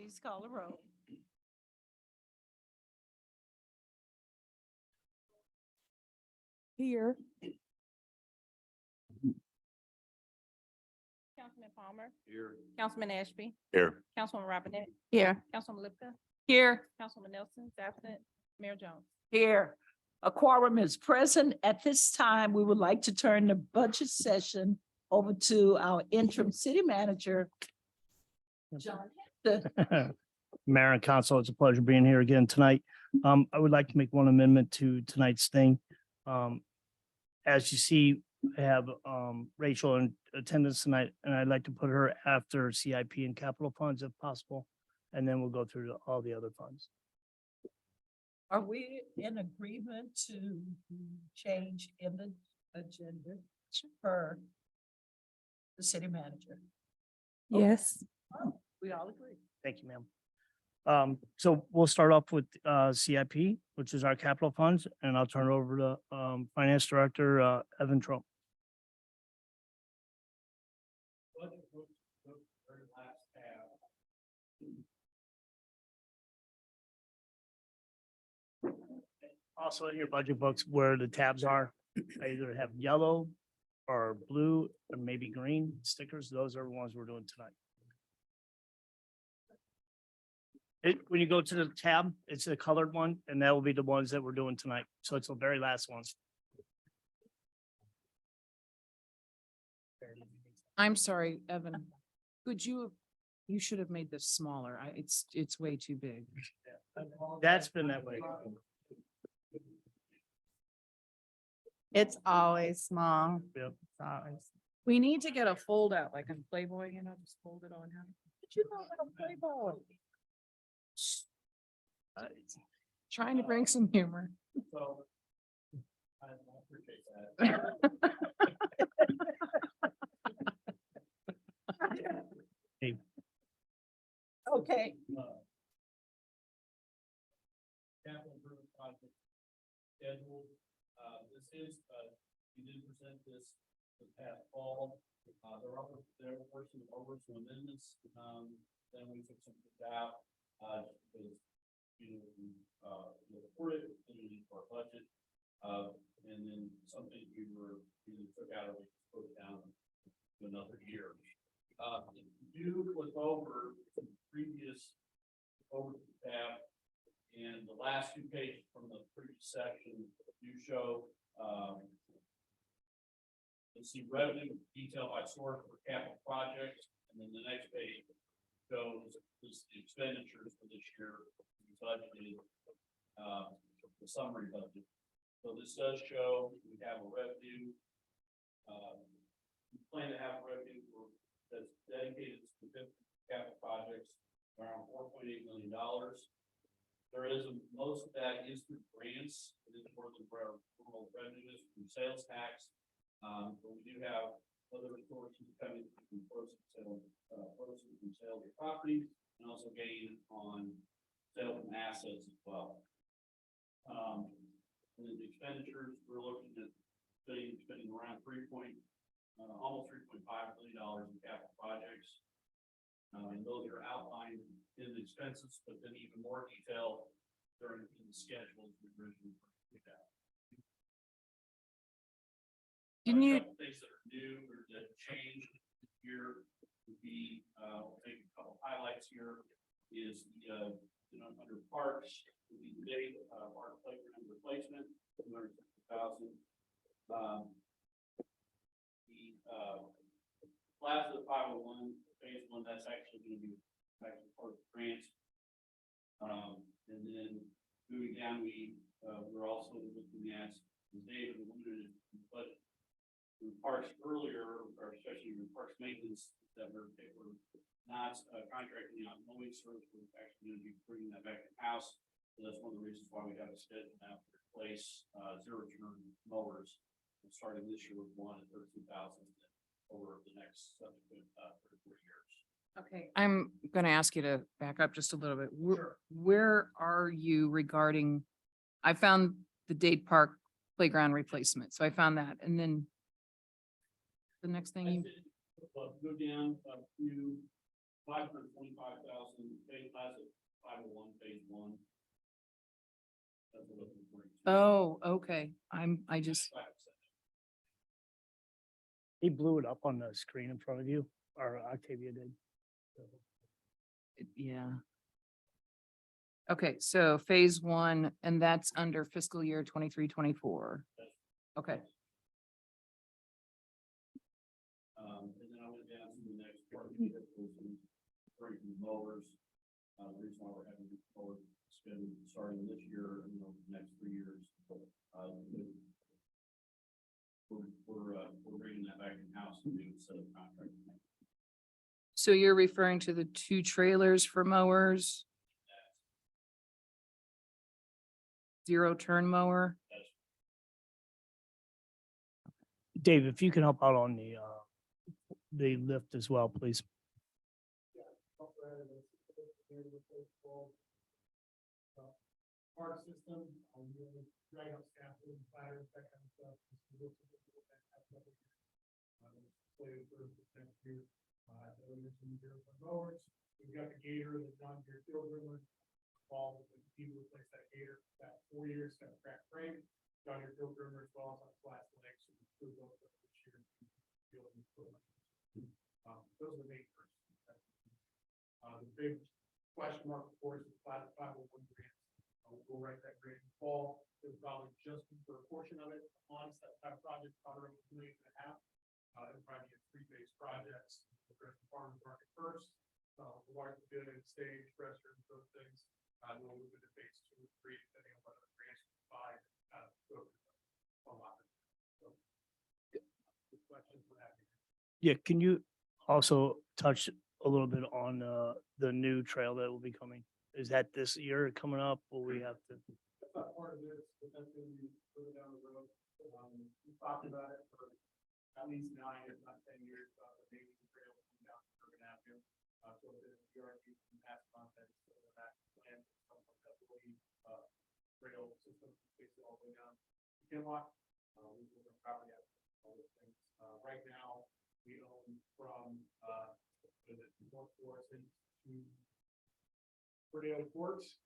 please call the roll. Here. Councilman Palmer, Here. Councilman Ashby, Here. Councilwoman Robinette, Here. Councilwoman Lipka, Here. Councilwoman Nelson, is absent, Mayor Jones. Here. A quorum is present. At this time, we would like to turn the budget session over to our interim city manager, John Hampton. Mayor and council, it's a pleasure being here again tonight. I would like to make one amendment to tonight's thing. As you see, I have Rachel in attendance tonight, and I'd like to put her after CIP and capital funds if possible. And then we'll go through all the other funds. Are we in agreement to change in the agenda for the city manager? Yes. Oh, we all agree. Thank you, ma'am. So we'll start off with CIP, which is our capital funds, and I'll turn it over to Finance Director Evan Trump. Also in your budget books where the tabs are, I either have yellow or blue or maybe green stickers. Those are the ones we're doing tonight. When you go to the tab, it's a colored one, and that will be the ones that we're doing tonight. So it's the very last one. I'm sorry, Evan. You should have made this smaller. It's way too big. That's been that way. It's always small. Yep. It's always. We need to get a fold out like in Playboy, just fold it on. Did you know about Playboy? Trying to bring some humor. So. I appreciate that. Okay, Capital improvement project schedule. This is, we did present this past fall. There were some amendments, then we took some out, because, we reported it for our budget. And then something we took out of it, put it down to another year. You look over the previous over the tab, and the last two pages from the previous section do show, let's see, revenue detail by source for capital projects, and then the next page shows the expenditures for this year, budgeted, the summary budget. So this does show we have a revenue, we plan to have revenue that's dedicated to capital projects around $4.8 million. There is most of that is through grants. It is more than normal revenues from sales tax. But we do have other sources coming from proceeds from sales of property, and also gain on sale from assets as well. And the expenditures, we're looking at spending around almost $3.5 million in capital projects. And those are outlined in the expenses, but then even more detail during the schedules we originally put out. Can you- Things that are new or that changed this year would be, maybe a couple highlights here is the, under parks, would be the date, park playground replacement, $250,000. Plaza 501 phase 1, that's actually going to be part of the grant. And then moving down, we're also looking at, as David alluded, but in parks earlier, or especially in parks maintenance, that we're not contracting out mowing service, we're actually going to be bringing that back in house. So that's one of the reasons why we have a schedule now to replace zero turn mowers, starting this year with one at $13,000 over the next subsequent 3 years. Okay, I'm gonna ask you to back up just a little bit. Sure. Where are you regarding? I found the Dade Park playground replacement, so I found that, and then the next thing you. Go down a few $525,000, phase class of 501, phase one. That's what we're looking for. Oh, okay. I just, He blew it up on the screen in front of you, or Octavia did. yeah. Okay, so phase one, and that's under fiscal year 23-24. Okay, And then I went down to the next part of the vehicles and bringing mowers. The reason why we're having these mowers spend starting this year and the next 3 years. We're bringing that back in house and doing set of contracts. so you're referring to the 2 trailers for mowers? 0 turn mower? Dave, if you can help out on the lift as well, please. Park system, drag out scaffolding, ladders, that kind of stuff. Slated for next year. Mowers, we've got the gator, the John Deere field room. Fall, the people replace that gator, that 4 years, got a cracked frame. John Deere field room as well as on flat legs. So we improved those this year. Those are the main purchases. The big question mark, of course, is 501 grant. We'll write that grant in fall. It'll probably just be for a portion of it. Honest, that type of project, probably around $1.5 million. It'll probably be 3 phase projects. Address the farmer's market first. Water good and stage, restrooms, those things. We'll move into phase 2 or 3, depending on whether the grants provide. A lot. So, good question for that. Yeah, can you also touch a little bit on the new trail that will be coming? Is that this year coming up? Will we have to? That's not part of this, but that's going to be further down the road. We talked about it for at least 9, if not 10 years, maybe the trail coming down to Ferguson Avenue. So the DRG from past context, that plan, something that really, trail system, basically all the way down to Kinlock. We will probably have all those things. Right now, we own from, North Florissant to Daily Courts.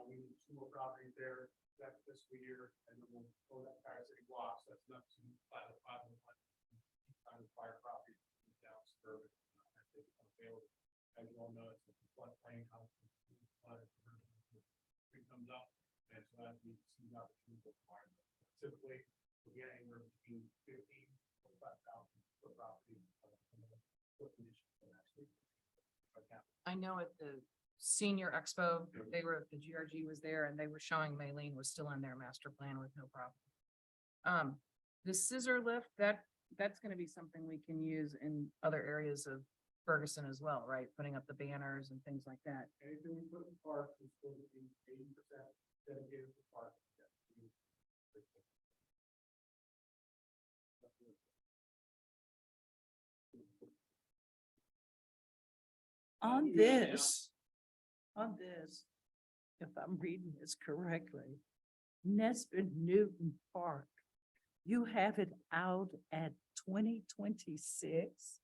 We need 2 more properties there that fiscal year, and then we'll own that entire city block. So that's enough to buy the 501 kind of fire property down suburban. As they become available. As you all know, it's a floodplain house. It comes up, and so as we see the opportunity to acquire them. Typically, we get anywhere between 15 to 25,000 per property. I know at the senior expo, they were, the GRG was there and they were showing Maylene was still in their master plan with no problem. The scissor lift, that's gonna be something we can use in other areas of Ferguson as well, right? Putting up the banners and things like that. Anything we put in parks is going to be 80% dedicated to parks. On this, if I'm reading this correctly, Nesbitt Newton Park, you have it out at 2026?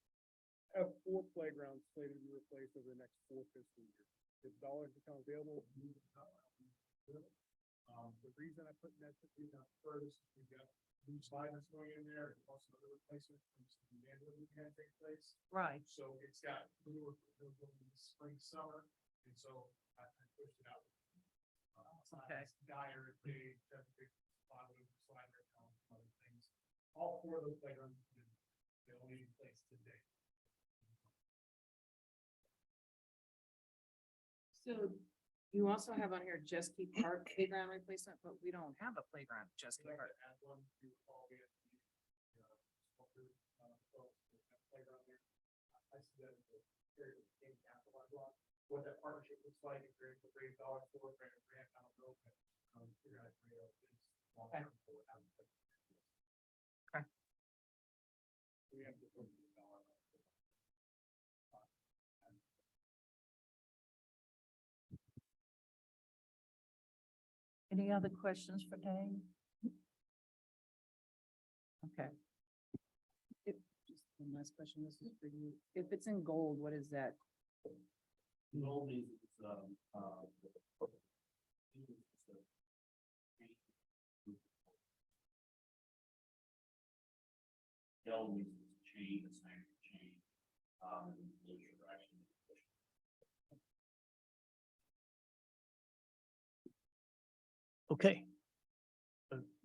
Have 4 playgrounds slated to be replaced over the next 4 fiscal years. If dollars become available, we will not. The reason I put that down first, we've got new sliders going in there, and also other replacements from some vandalism that take place. Right. So it's got newer in the spring, summer, and so I pushed it out. Okay. Dire, big, big slider, other things. All 4 of those playgrounds, they only in place today. So you also have on here just keep park playground replacement, but we don't have a playground, just keep Like park. to add one to all the, playground there. I see that as a very big capital block. What that partnership looks like, if they're able to raise dollars for it, grant, I don't know, but, figure out if it's long-term for how to put it. Okay. We have to put $1 million. Any other questions for Dave? Okay. Just one last question, this is for you. If it's in gold, what is that The old is, the old is chain, it's not chain. Those are actually. Okay.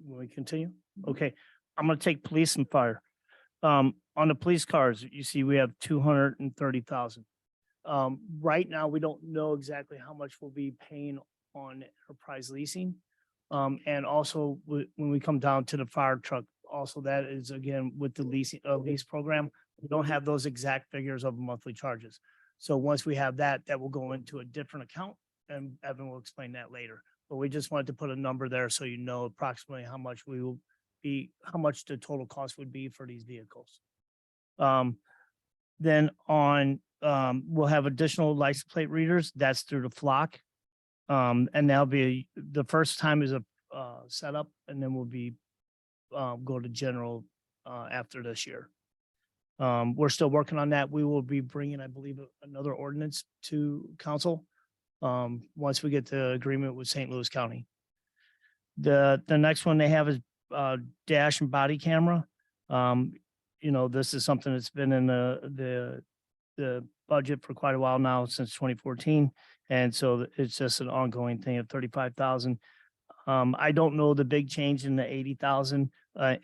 Will we continue? Okay, I'm gonna take police and fire. On the police cars, you see, we have 230,000. Right now, we don't know exactly how much we'll be paying on enterprise leasing. And also when we come down to the fire truck, also that is again with the leasing, lease program, we don't have those exact figures of monthly charges. So once we have that, that will go into a different account, and Evan will explain that later. But we just wanted to put a number there so you know approximately how much we will be, how much the total cost would be for these vehicles. Then on, we'll have additional license plate readers. That's through the flock. And that'll be, the first time is a setup, and then we'll be go to general after this year. We're still working on that. We will be bringing, I believe, another ordinance to council once we get the agreement with St. Louis County. The next one they have is dash and body camera. You know, this is something that's been in the budget for quite a while now, since 2014. And so it's just an ongoing thing of 35,000. I don't know the big change in the 80,000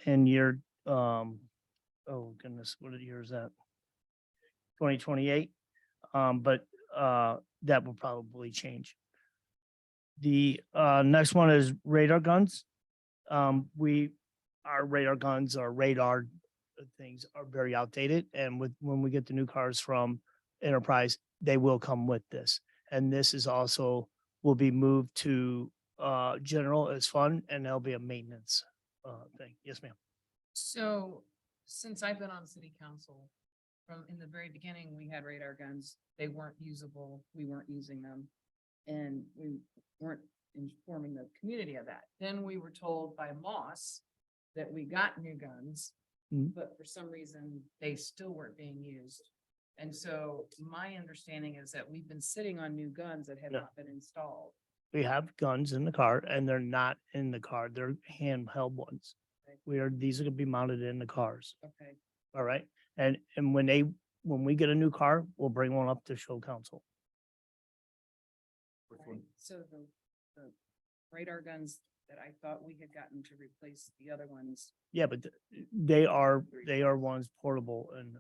in year, oh goodness, what year is that? 2028. But that will probably change. The next one is radar guns. Our radar guns, our radar things are very outdated. And when we get the new cars from Enterprise, they will come with this. And this is also, will be moved to general as fun, and there'll be a maintenance thing. Yes, ma'am. So since I've been on city council, from in the very beginning, we had radar guns. They weren't usable. We weren't using them. And we weren't informing the community of that. Then we were told by Moss that we got new guns, but for some reason they still weren't being used. And so my understanding is that we've been sitting on new guns that have No. not been installed. We have guns in the car, and they're not in the car. They're handheld ones. Okay. These are gonna be mounted in the cars. Okay. All right. And when we get a new car, we'll bring one up to show council. Right. So the radar guns that I thought we had gotten to replace the other ones. Yeah, but they are ones portable, and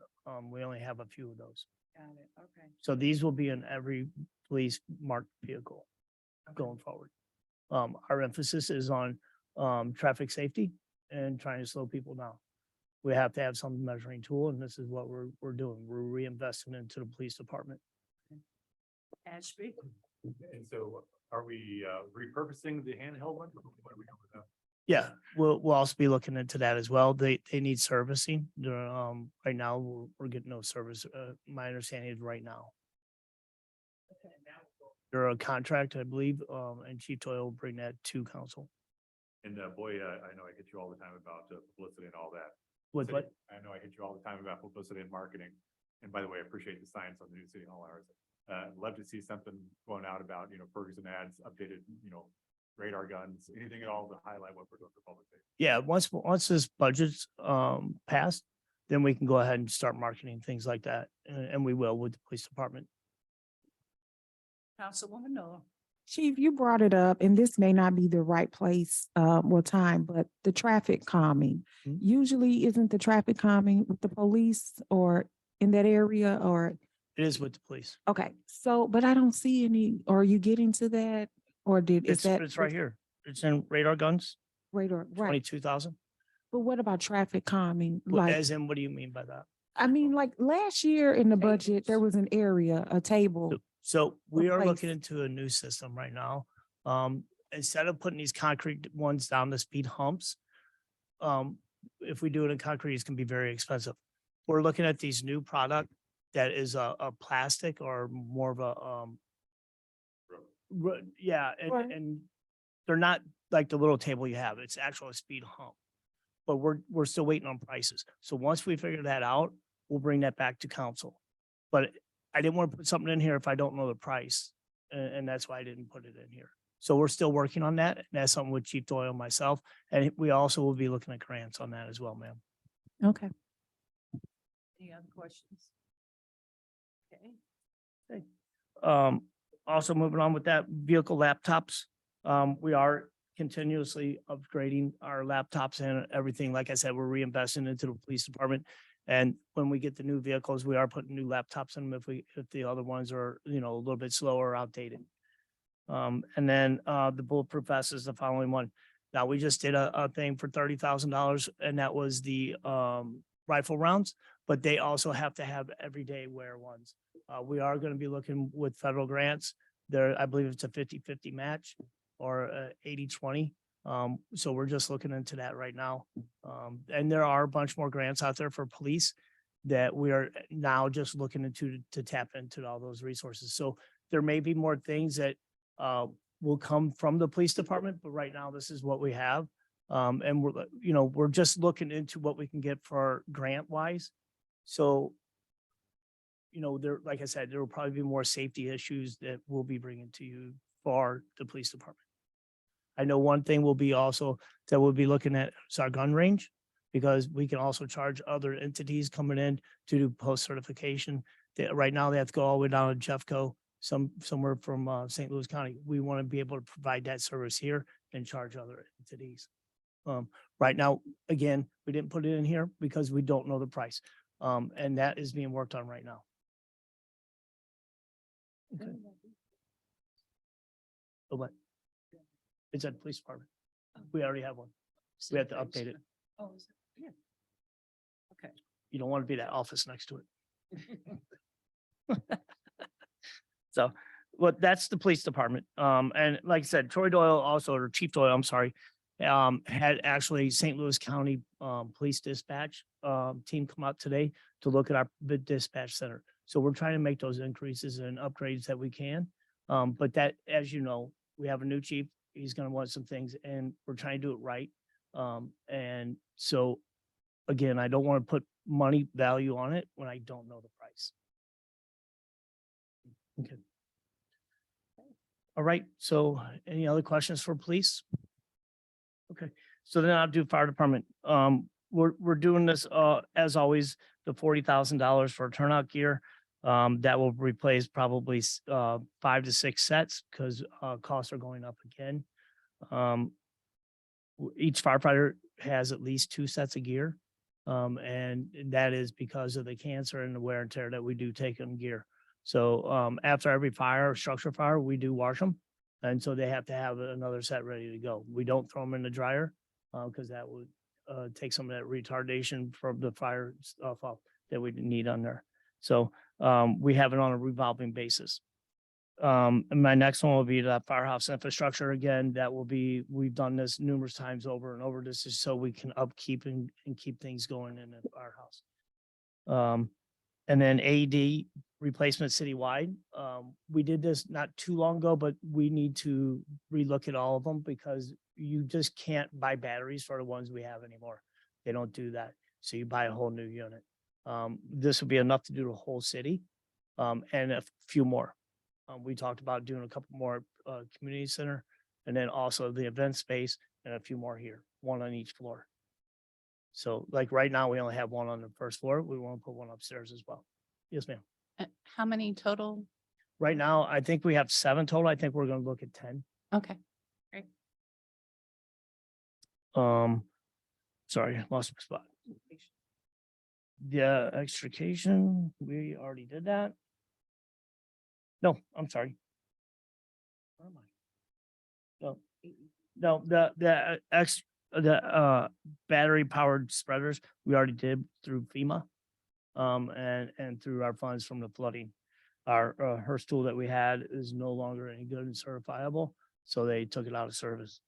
we only have a few of those. Got it. Okay. So these will be in every police marked vehicle going forward. Our emphasis is on traffic safety and trying to slow people down. We have to have some measuring tool, and this is what we're doing. We're reinvesting into the police department. Ashby? And so are we repurposing the handheld one? What are we doing with that? Yeah, we'll also be looking into that as well. They need servicing. They're, right now, we're getting no service. My understanding is right now. They're a contract, I believe, and Chief Toyle will bring that to council. And boy, I know I hit you all the time about publicity and all that. With City- what? I know I hit you all the time about publicity and marketing. And by the way, I appreciate the science on the new city hall hours. Love to see something going out about, Ferguson ads, updated, radar guns, anything at all to highlight what we're doing for public safety. Yeah, once this budget's passed, then we can go ahead and start marketing things like that, and we will with the police department. Councilwoman Noah? Chief, you brought it up, and this may not be the right place, or time, but the traffic calming. Mhm. Usually, isn't the traffic calming with the police or in that area, or, It is with the police. okay, so, but I don't see any, are you getting to that? Or It's right here. It's in radar guns, Radar, right, 22,000. but what about traffic calming? Like, As in, what do you mean by that? I mean, like, last year in the budget, there was an area, a table. So we are looking place. into a new system right now. Instead of putting these concrete ones down the speed humps, if we do it in concrete, it's gonna be very expensive. We're looking at these new product that is a plastic or more of a, yeah, Right. and they're not like the little table you have. It's actual speed hump. But we're still waiting on prices. So once we figure that out, we'll bring that back to council. But I didn't want to put something in here if I don't know the price. And that's why I didn't put it in here. So we're still working on that. And that's something with Chief Doyle and myself. And we also will be looking at grants on that as well, ma'am. Okay. Any other questions? Okay. Also moving on with that, vehicle laptops. We are continuously upgrading our laptops and everything. Like I said, we're reinvesting into the police department. And when we get the new vehicles, we are putting new laptops in them if the other ones are, a little bit slower or outdated. And then the bulletproof vest is the following one. Now, we just did a thing for $30,000 and that was the rifle rounds, but they also have to have everyday wear ones. We are going to be looking with federal grants. There, I believe it's a 50-50 match or 80-20. So we're just looking into that right now. And there are a bunch more grants out there for police that we are now just looking into to tap into all those resources. So there may be more things that will come from the police department, but right now this is what we have. And we're just looking into what we can get for grant wise. So, there, like I said, there will probably be more safety issues that we'll be bringing to you for the police department. I know one thing will be also that we'll be looking at is our gun range, because we can also charge other entities coming in to do post certification. That right now they have to go all the way down to Jeffco, somewhere from St. Louis County. We want to be able to provide that service here and charge other entities. Right now, again, we didn't put it in here because we don't know the price. And that is being worked on right now. Okay. Oh, what? It's at the police department. We already have one. We have to update it. Oh, is it? Yeah. Okay. You don't want to be that office next to it. So, well, that's the police department. And like I said, Troy Doyle also, or Chief Doyle, I'm sorry, had actually St. Louis County Police Dispatch team come out today to look at our dispatch center. So we're trying to make those increases and upgrades that we can. But that, as you know, we have a new chief. He's going to want some things and we're trying to do it right. And so, again, I don't want to put money value on it when I don't know the price. Okay. All right. So any other questions for police? Okay. So then I'll do fire department. We're doing this, as always, the $40,000 for turnout gear. That will replace probably 5 to 6 sets because costs are going up again. Each firefighter has at least 2 sets of gear. And that is because of the cancer and the wear and tear that we do take on gear. So after every fire, structure fire, we do wash them. And so they have to have another set ready to go. We don't throw them in the dryer because that would take some of that retardation from the fire stuff off that we need on there. So we have it on a revolving basis. And my next one will be that firehouse infrastructure. Again, that will be, we've done this numerous times over and over. This is so we can upkeep and keep things going in the firehouse. And then AED replacement citywide. We did this not too long ago, but we need to relook at all of them because you just can't buy batteries for the ones we have anymore. They don't do that. So you buy a whole new unit. This would be enough to do the whole city and a few more. We talked about doing a couple more community center and then also the event space and a few more here, one on each floor. So like right now, we only have one on the first floor. We want to put one upstairs as well. Yes, ma'am. How many total? Right now, I think we have 7 total. I think we're going to look at 10. Okay. Sorry, I lost my spot. Yeah, extrication, we already did that. No, I'm sorry. Where am I? No, the battery powered spreaders, we already did through FEMA. And through our funds from the flooding. Our HERS tool that we had is no longer any good and certifiable, so they took it out of service.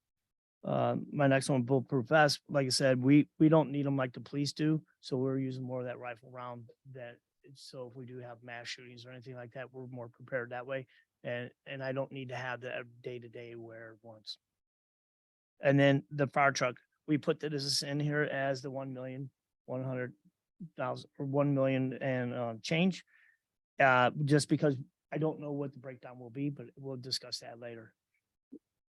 My next one, bulletproof vest. Like I said, we don't need them like the police do, so we're using more of that rifle round. That so if we do have mass shootings or anything like that, we're more prepared that way. And I don't need to have that day-to-day wear once. And then the fire truck, we put this in here as the 1,100,000 or 1 million and change. just because I don't know what the breakdown will be, but we'll discuss that later.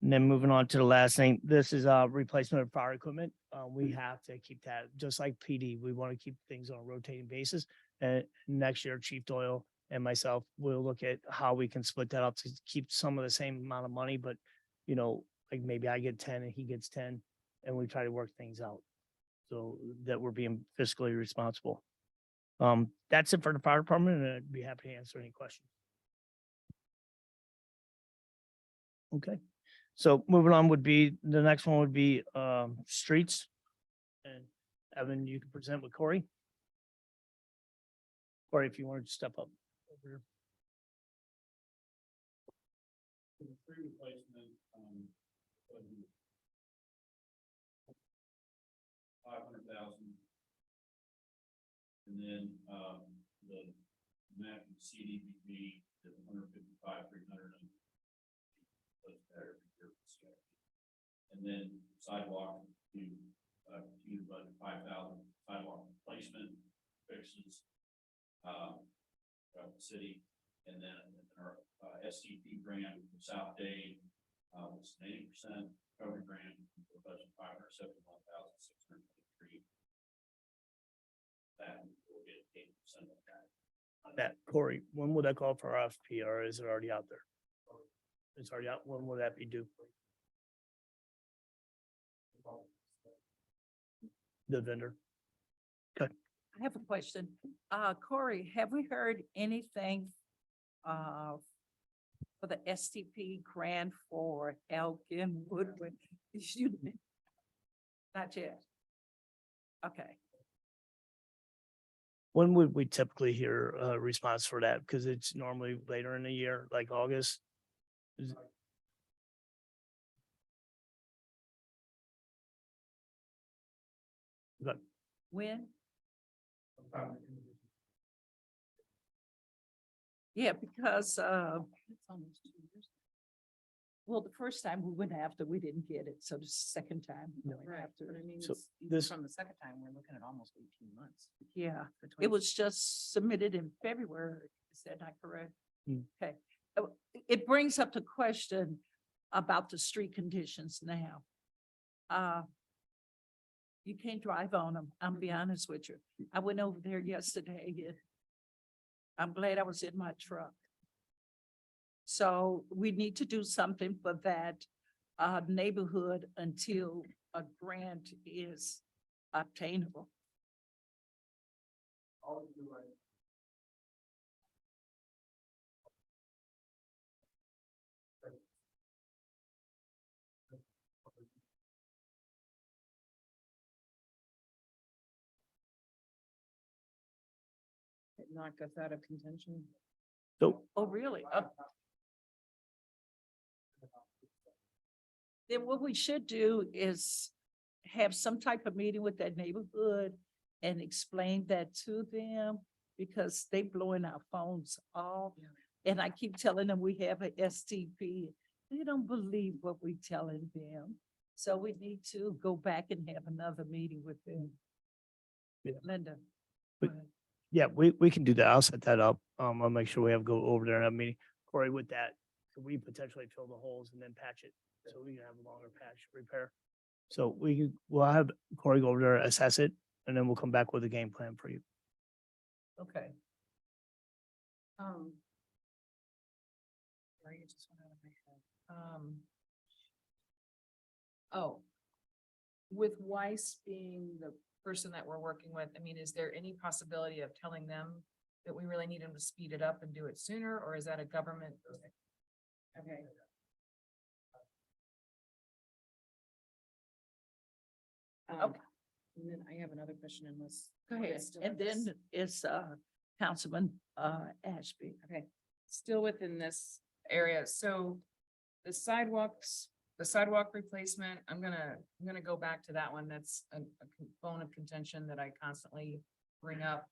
And then moving on to the last thing, this is replacement of fire equipment. We have to keep that, just like PD, we want to keep things on a rotating basis. And next year, Chief Doyle and myself will look at how we can split that up to keep some of the same amount of money, but like maybe I get 10 and he gets 10, and we try to work things out so that we're being fiscally responsible. That's it for the fire department, and I'd be happy to answer any questions. Okay, so moving on the next one would be streets. And Evan, you can present with Corey. Corey, if you wanted to step up over here. For the tree replacement, 500,000. And then, the map from CDBG is 155, 300. And then sidewalk to budget 5,000 sidewalk replacement fixes, throughout the city. And then our STP grant from South Dade, was an 80% recovery grant, for budget 571,623. That will get 8% of that. That, Corey, when will that call for RFP, or is it already out there? It's already out. When will that be due? The vendor. I have a question. Corey, have we heard anything for the STP grant for Elgin Woodward? Not yet. Okay. When would we typically hear a response for that? Because it's normally later in the year, like August. Good. When? Yeah, because, It's almost 2 years. well, the first time we went after, we didn't get it. So the second time. we went Right, after. but I mean, So even this- from the second time, we're looking at almost 18 months. Yeah, for it 20 was just submitted in February. Is that not correct? Hmm. Okay. It brings up the question about the street conditions now. You can't drive on them. I'll be honest with you. I went over there yesterday. And I'm glad I was in my truck. So we need to do something for that neighborhood until a grant is obtainable. It knocked us out of contention. So Oh, really? Then what we should do is have some type of meeting with that neighborhood and explain that to them, because they blowing our phones off. And I keep telling them we have a STP. They don't believe what we telling them. So we need to go back and have another meeting with them. Yeah. Linda. But- go ahead. yeah, we can do that. I'll set that up. I'll make sure we have go over there and have a meeting. Corey, with that, could we potentially fill the holes and then patch it? So we can have a longer patch repair. So we'll have Corey go over there, assess it, and then we'll come back with a game plan for you. Okay. Sorry, it just went out of my head. Oh. With Weiss being the person that we're working with, I mean, is there any possibility of telling them that we really need them to speed it up and do it sooner, or is that a government? Okay. Okay. And then I have another question unless. Go Okay, ahead. still And in this- then it's Councilman Ashby. Okay, still within this area, so the sidewalk replacement, I'm gonna go back to that one, that's a bone of contention that I constantly bring up.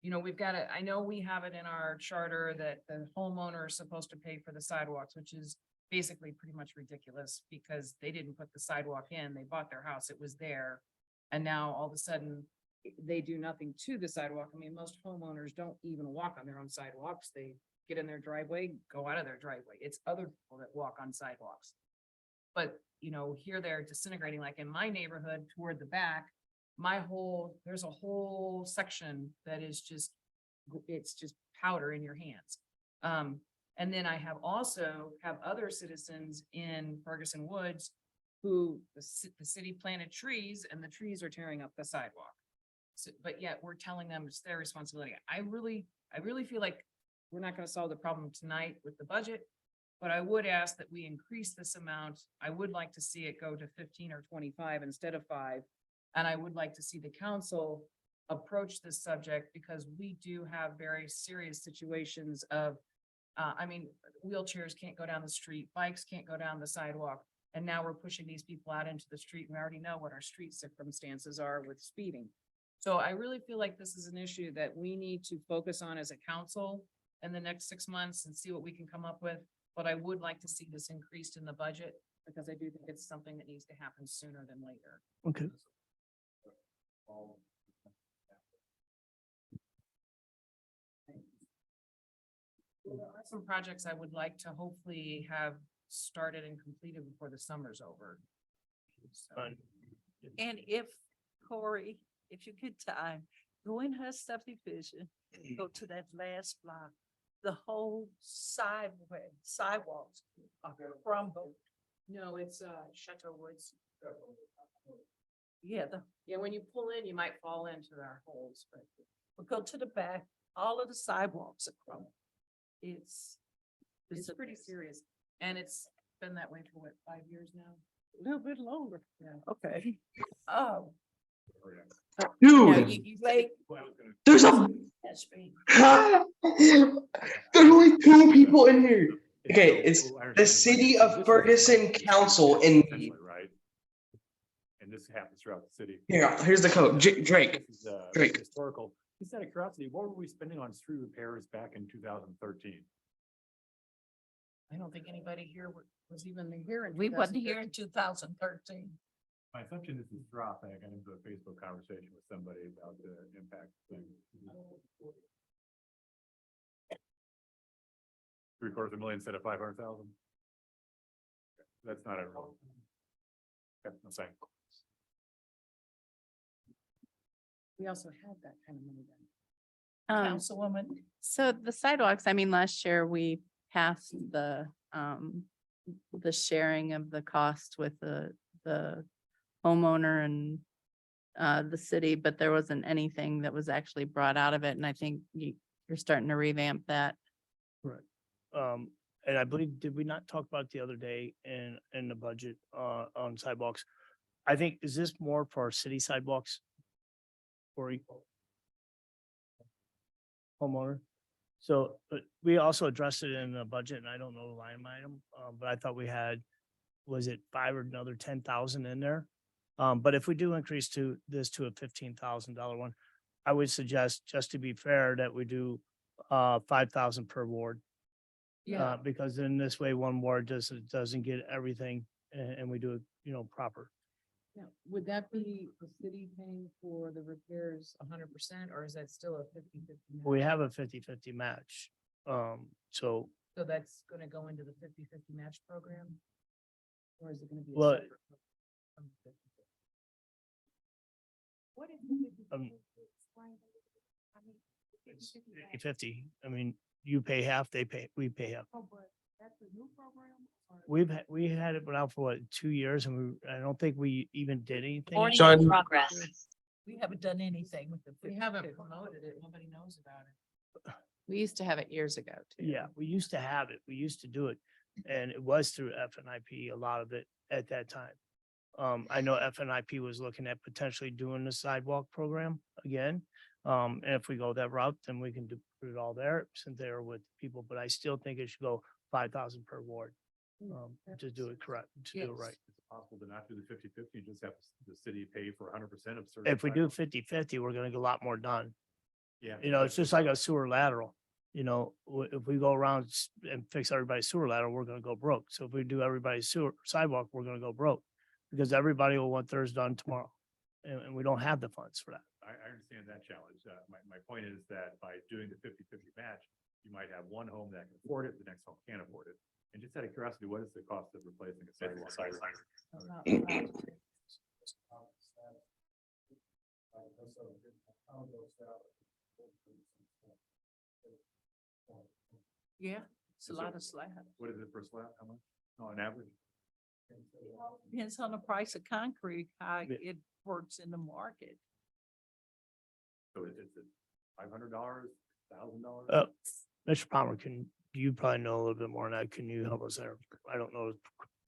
We've got it, I know we have it in our charter that the homeowner is supposed to pay for the sidewalks, which is basically pretty much ridiculous, because they didn't put the sidewalk in, they bought their house, it was there. And now all of a sudden, they do nothing to the sidewalk. I mean, most homeowners don't even walk on their own sidewalks. They get in their driveway, go out of their driveway. It's other people that walk on sidewalks. But, you know, here they're disintegrating, like in my neighborhood toward the back, there's a whole section that is just, it's just powder in your hands. And then I have other citizens in Ferguson Woods who the city planted trees and the trees are tearing up the sidewalk. So, but yet we're telling them it's their responsibility. I really feel like we're not gonna solve the problem tonight with the budget, but I would ask that we increase this amount. I would like to see it go to 15 or 25 instead of 5. And I would like to see the council approach this subject because we do have very serious situations of, I mean, wheelchairs can't go down the street, bikes can't go down the sidewalk. And now we're pushing these people out into the street. We already know what our street circumstances are with speeding. So I really feel like this is an issue that we need to focus on as a council in the next 6 months and see what we can come up with. But I would like to see this increased in the budget because I do think it's something that needs to happen sooner than later. Okay. There are some projects I would like to hopefully have started and completed before the summer's over. So, Fine. And if Corey, if you get time, go in her subdivision, go to that last block, the whole sidewalks are crumbled. No, it's Chateau Woods. Yeah, Yeah, when you pull in, you might fall into our holes, but but go to the back, all of the sidewalks are crumbled. it's pretty serious. And it's been that way for what, 5 years now? A little bit longer. Yeah. Okay. Oh. Dude, Like, there's a that's me. there's only 2 people in here. Okay, it's the city of Ferguson Council in Right. And this happens throughout the city. here's the code. Drake. This is, Drake. Historical. Just out of curiosity, what were we spending on street repairs back in 2013? I don't think anybody here was even here. In We wasn't here in 2013. 2013. My assumption is this drop, and I got into a Facebook conversation with somebody about the impact thing. 750,000 instead of 500,000. That's not a real. Okay, I'm saying. We also had that kind of money then. Councilwoman, So the sidewalks, I mean, last year we passed the sharing of the cost with the homeowner and the city, but there wasn't anything that was actually brought out of it. And I think you're starting to revamp that. And I believe, did we not talk about it the other day in the budget, on sidewalks? I think, is this more for our city sidewalks? Or homeowner? So, but we also addressed it in the budget and I don't know the line item, but I thought we had, was it 5 or another 10,000 in there? But if we do increase this to a $15,000 one, I would suggest, just to be fair, that we do 5,000 per ward. Yeah, Because in this way, one ward doesn't get everything and we do it, proper. yeah. Would that be the city paying for the repairs 100% or is that still a 50-50? We have a 50-50 match. So, So that's gonna go into the 50-50 match program? Or is it gonna be? Well, separate from the 50-50? What is the 50-50? Um, Explain. I mean, it's 50-50 match. 50. I mean, you pay half, we pay half. Oh, but that's a new program? or- We had it out for 2 years and I don't think we even did anything. John, we haven't done anything with the. We haven't 50-50. promoted it. Nobody knows about it. We used to have it years ago too. Yeah, we used to have it. We used to do it. And it was through FNIP, a lot of it at that time. I know FNIP was looking at potentially doing the sidewalk program again. And if we go that route, then we can put it all there since they are with people, but I still think it should go 5,000 per ward. To do it correct, to do it Yes. right. Is it possible to not do the 50-50, just have the city pay for 100% of certain? If we do sidewalks? 50-50, we're gonna get a lot more done. Yeah. It's just like a sewer lateral. If we go around and fix everybody's sewer lateral, we're gonna go broke. So if we do everybody's sewer sidewalk, we're gonna go broke. Because everybody will want theirs done tomorrow. And we don't have the funds for that. I understand that challenge. My point is that by doing the 50-50 match, you might have one home that can afford it, the next home can't afford it. And just out of curiosity, what is the cost of replacing a sidewalk? Yeah, it's a lot of slab. What is it per slab? How much? On average? Depends on the price of concrete, how Yeah. it works in the market. So it's $500, $1,000? Mr. Palmer, you probably know a little bit more than that. Can you help us there? I don't know the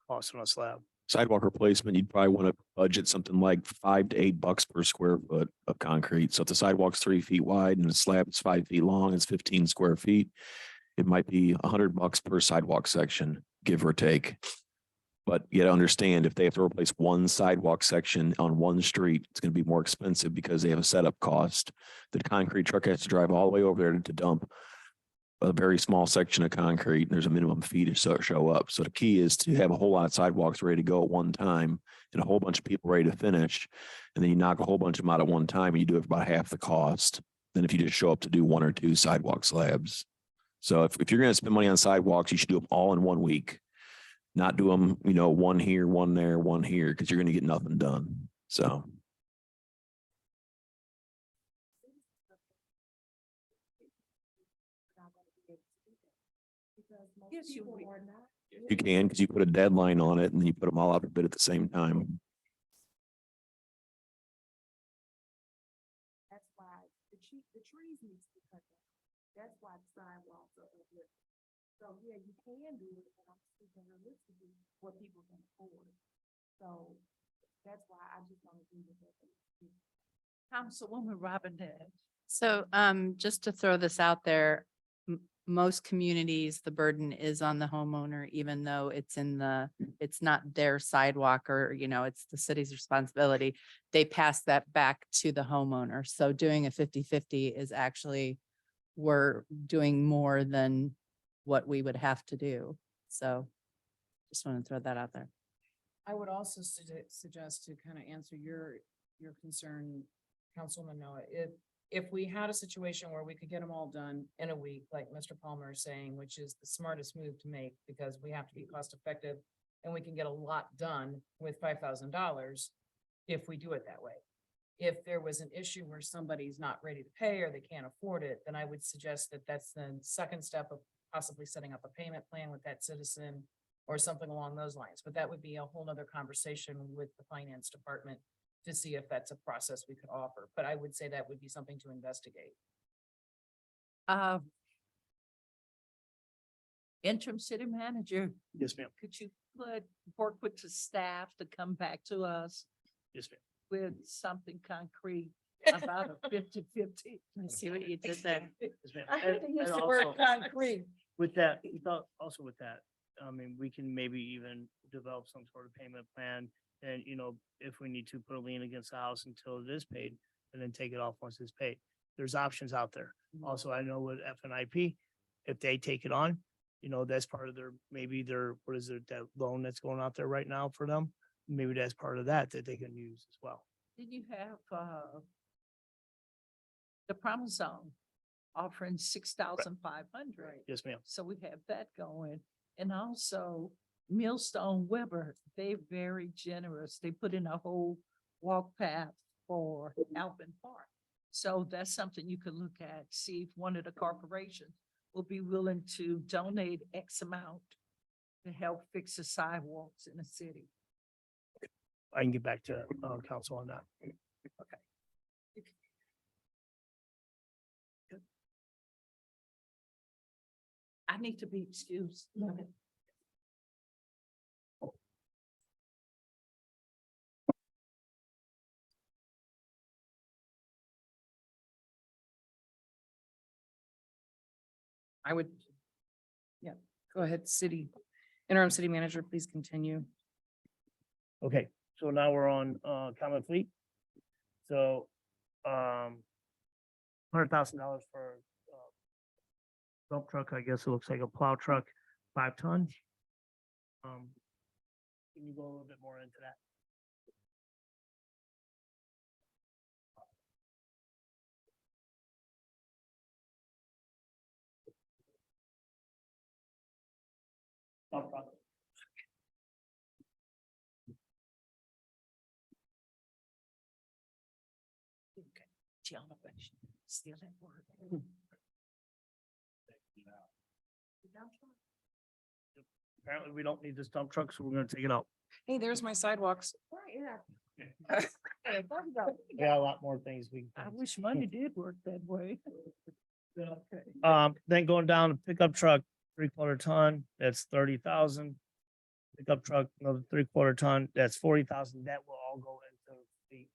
cost on a slab. Sidewalk replacement, you'd probably want to budget something like $5 to $8 per square foot of concrete. So if the sidewalk's 3 feet wide and the slab is 5 feet long, it's 15 square feet. It might be $100 per sidewalk section, give or take. But you got to understand, if they have to replace one sidewalk section on one street, it's going to be more expensive because they have a setup cost. The concrete truck has to drive all the way over there to dump a very small section of concrete. And there's a minimum fee to show up. So the key is to have a whole lot of sidewalks ready to go at one time and a whole bunch of people ready to finish. And then you knock a whole bunch of them out at one time and you do it for about half the cost than if you just show up to do 1 or 2 sidewalk slabs. So if you're going to spend money on sidewalks, you should do them all in 1 week. Not do them, one here, one there, one here, because you're going to get nothing done. So. Yes, you will. You can, because you put a deadline on it and then you put them all out for bid at the same time. That's why the trees need to be cut down. That's why the sidewalks are uplifted. So, yeah, you can do it, but I'm speaking realistically what people can afford. So that's why I just don't agree with that. Councilwoman Robin Nash. So, just to throw this out there, most communities, the burden is on the homeowner, even though it's it's not their sidewalk or, it's the city's responsibility. They pass that back to the homeowner. So doing a 50-50 is actually, we're doing more than what we would have to do. So just want to throw that out there. I would also suggest to kind of answer your concern, Councilman Noah, if we had a situation where we could get them all done in a week, like Mr. Palmer is saying, which is the smartest move to make, because we have to be cost effective and we can get a lot done with $5,000 if we do it that way. If there was an issue where somebody's not ready to pay or they can't afford it, then I would suggest that that's the second step of possibly setting up a payment plan with that citizen or something along those lines. But that would be a whole nother conversation with the finance department to see if that's a process we could offer. But I would say that would be something to investigate. Interim city manager, Yes, ma'am. could you work with the staff to come back to us Yes, ma'am. with something concrete about a 50-50? I see what you did there. Yes, ma'am. I hate to And use the also- word concrete. With that, also with that, I mean, we can maybe even develop some sort of payment plan. And, if we need to put a lien against the house until it is paid and then take it off once it's paid. There's options out there. Also, I know with FNIP, if they take it on, that's part of what is it, that loan that's going out there right now for them? Maybe that's part of that they can use as well. Then you have the Promise Zone offering 6,500. Yes, ma'am. So we have that going. And also Millstone Weber, they're very generous. They put in a whole walk path for Alvin Park. So that's something you could look at, see if one of the corporations will be willing to donate X amount to help fix the sidewalks in the city. I can get back to council on that. I need to be excused. I would, yeah, go ahead, interim city manager, please continue. Okay, so now we're on common fleet. So $100,000 for dump truck, I guess it looks like a plow truck, 5 ton. Can you go a little bit more into that? y'all are still at work. Apparently, we don't need this dump truck, so we're gonna take it out. Hey, there's my sidewalks. We got a lot more things we. I wish money did work that way. Okay. Then going down to pickup truck, 3/4 ton, that's 30,000. Pickup truck, another 3/4 ton, that's 40,000. That will all go into the,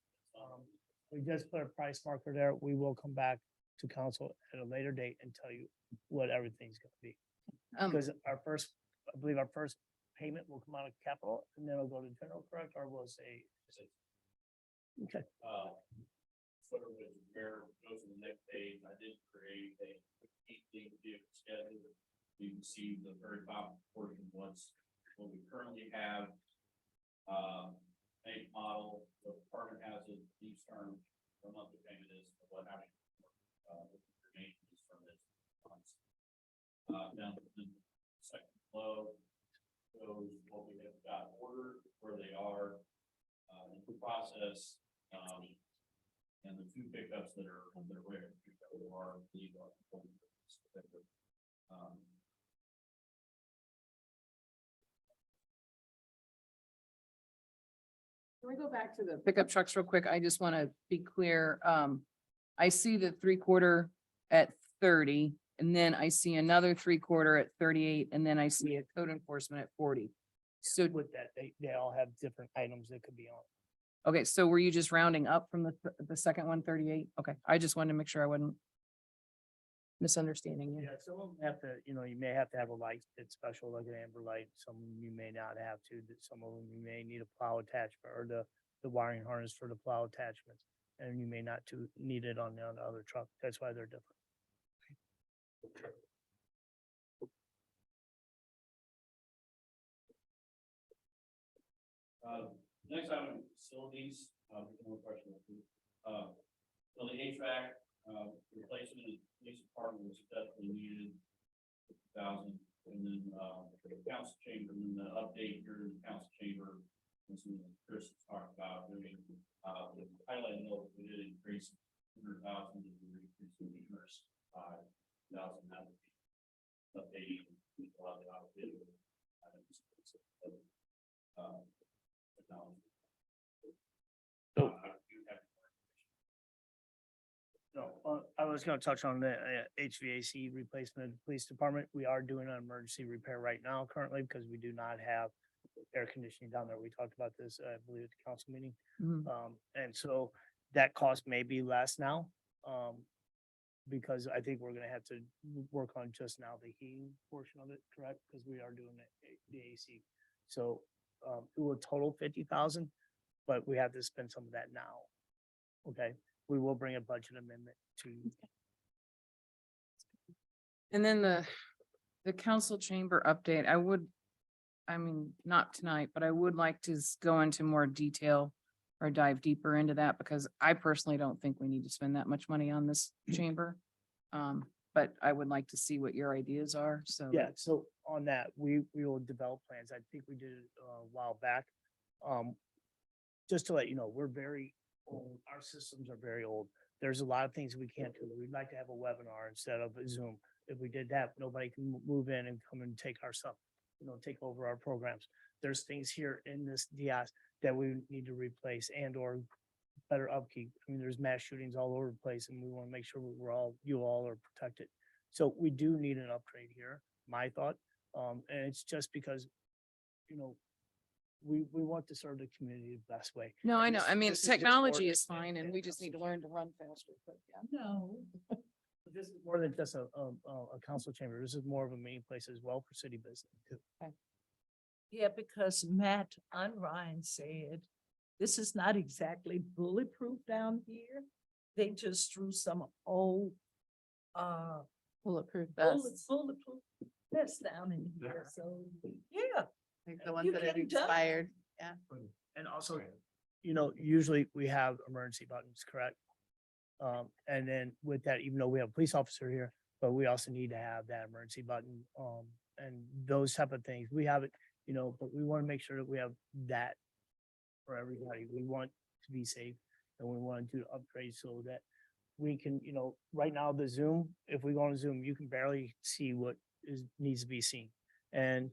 we just put a price marker there. We will come back to council at a later date and tell you what everything's gonna be. Because I believe our first payment will come out of capital and then it'll go to general, correct, or will say. Okay. Footer was where it goes to the next page. I did create a heating vehicle schedule. You can see the very top portion was what we currently have. Make model, the department has it, these terms, the monthly payment is what happened. What the remaining is from this month. Down to the second flow shows what we have got ordered, where they are, in the process, and the two pickups that are on their way, are these are. Can we go back to the pickup trucks real quick? I just want to be clear. I see the 3/4 at 30, and then I see another 3/4 at 38, and then I see a code enforcement at 40. So, With that, they all have different items that could be on. okay, so were you just rounding up from the second one, 38? Okay, I just wanted to make sure I wasn't misunderstanding you. Yeah, some of them have to, you may have to have a light that's special, like an amber light. Some you may not have to. Some of them you may need a plow attachment or the wiring harness for the plow attachments. And you may not need it on the other truck. That's why they're different. Next item, facilities, one question. So the HVAC, replacement of the police department was definitely needed, 50,000, and then, for the council chamber, and then the update here in the council chamber, this is what Chris talked about doing, the highlight note, we did increase 100,000, and we increased the nurse 5,000, that would be updating, a lot of the outfit items. Technology. So- I do have more information. No, I was gonna touch on the HVAC replacement of the police department. We are doing an emergency repair right now currently because we do not have air conditioning down there. We talked about this, I believe, at the council meeting. And so that cost may be less now. Because I think we're gonna have to work on just now the heating portion of it, correct? Because we are doing the AC. So it will total 50,000, but we have to spend some of that now. Okay, we will bring a budget amendment to. And then the council chamber update, I mean, not tonight, but I would like to go into more detail or dive deeper into that because I personally don't think we need to spend that much money on this chamber. But I would like to see what your ideas are, so. Yeah, so on that, we will develop plans. I think we did it a while back. Just to let you know, we're very old. Our systems are very old. There's a lot of things we can't do. We'd like to have a webinar instead of a Zoom. If we did that, nobody can move in and come and take our stuff, take over our programs. There's things here in this DIS that we need to replace and or better upkeep. I mean, there's mass shootings all over the place and we want to make sure you all are protected. So we do need an upgrade here, my thought. And it's just because, we want to serve the community the best way. No, I know. This- I mean, this is just technology more- is fine and we just need to learn to run faster, but yeah. No. This is more than just a council chamber. This is more of a meeting place as well for city business too. Yeah, because Matt and Ryan said, this is not exactly bulletproof down here. They just threw some old, Bulletproof bulletproof vests down in here, so, yeah. like the ones You that had can duck. expired. And also, usually we have emergency buttons, correct? And then with that, even though we have a police officer here, but we also need to have that emergency button, and those type of things. We have it, but we want to make sure that we have that for everybody. We want to be safe and we want to do upgrades so that we can, you know, right now the Zoom, if we go on Zoom, you can barely see what needs to be seen. And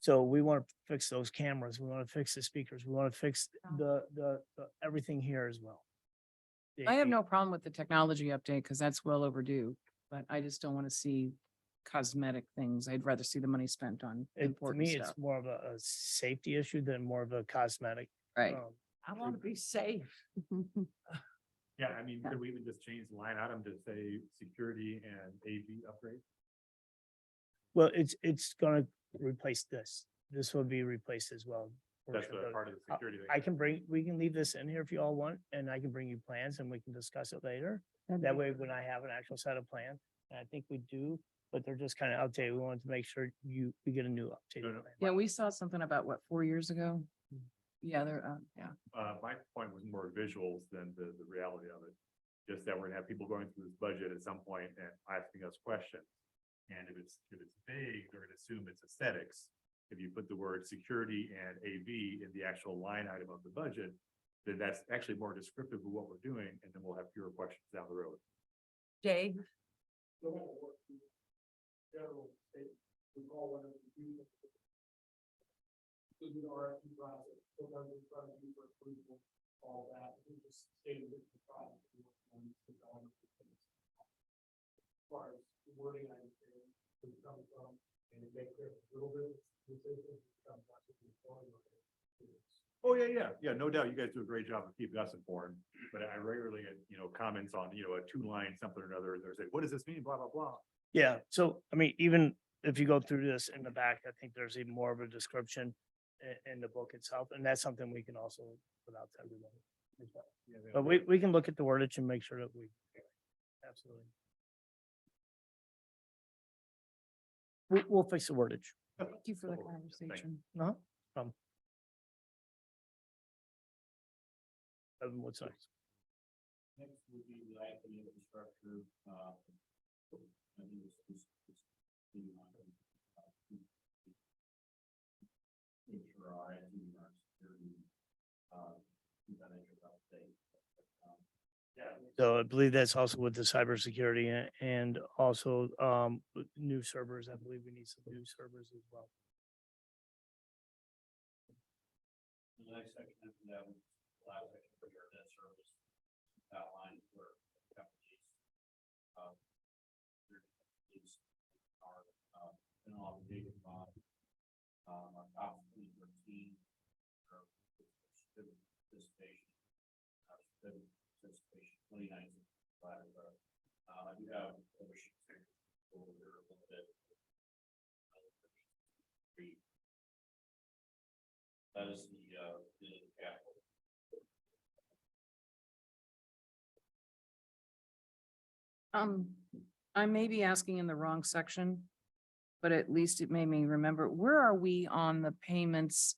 so we want to fix those cameras. We want to fix the speakers. We want to fix the everything here as well. I have no problem with the technology update because that's well overdue, but I just don't want to see cosmetic things. I'd rather see the money spent on To important me, it's stuff. more of a safety issue than more of a cosmetic. Right. I want to be safe. Yeah, I mean, could we even just change the line item to say security and AV upgrade? Well, it's gonna replace this. This will be replaced as well. That's portion of the part of the security. thing. I can we can leave this in here if you all want, and I can bring you plans and we can discuss it later. That way, when I have an actual set of plans, and I think we do, but they're just kind of outdated. We wanted to make sure we get a new updated No. plan. Yeah, we saw something about what, 4 years ago? Yeah, they're, yeah. My point was more visuals than the reality of it. Just that we're gonna have people going through this budget at some point and asking us questions. And if it's vague, they're gonna assume it's aesthetics. If you put the word security and AV in the actual line item of the budget, then that's actually more descriptive of what we're doing, and then we'll have fewer questions down the road. Dave? General state, we call one of the RFP process, sometimes we try to do for approval, all that, we just stated it in the project. As far as the wording, I understand, where it comes from, and it makes it a little bit, oh, yeah, no doubt, you guys do a great job of keeping us informed, but I regularly get, comments on, a 2-line something or another, and they're saying, what does this mean, blah, blah, blah. Yeah, so I mean, even if you go through this in the back, I think there's even more of a description in the book itself, and that's something we can also put out to everybody. as well. But we can look at the wordage and make sure that we, absolutely. We'll fix the wordage. Thank you for the Thank you. conversation. No, what's next? Next would be the IT infrastructure, I think it's make sure our IT and our security, that is update. So I believe that's also with the cybersecurity and also new servers. I believe we need some new servers as well. The next section after that was the last section for your debt service outline where companies, are, in obligated bond, our top 2013, participation, participation 2019. I do have a sheet over there a little bit. That is the capital. I may be asking in the wrong section, but at least it made me remember, where are we on the payments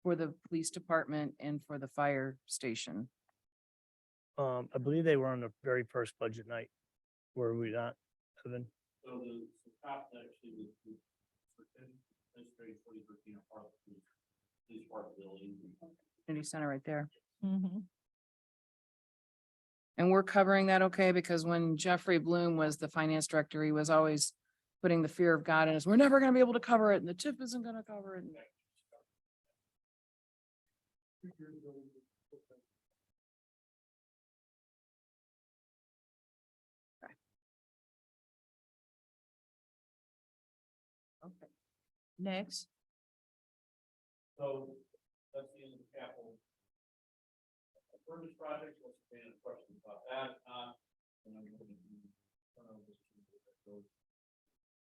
for the police department and for the fire station? I believe they were on the very first budget night. Were we not, Evan? So the top actually the administrative 2013 are part of the police part of the building. Community center right there. Mhm. And we're covering that okay? Because when Jeffrey Bloom was the finance director, he was always putting the fear of God in us. We're never gonna be able to cover it and the TIF isn't gonna cover it. Okay. Next. So that's the end of the capital. Furnace project, what's the question about that? And I'm going to turn over to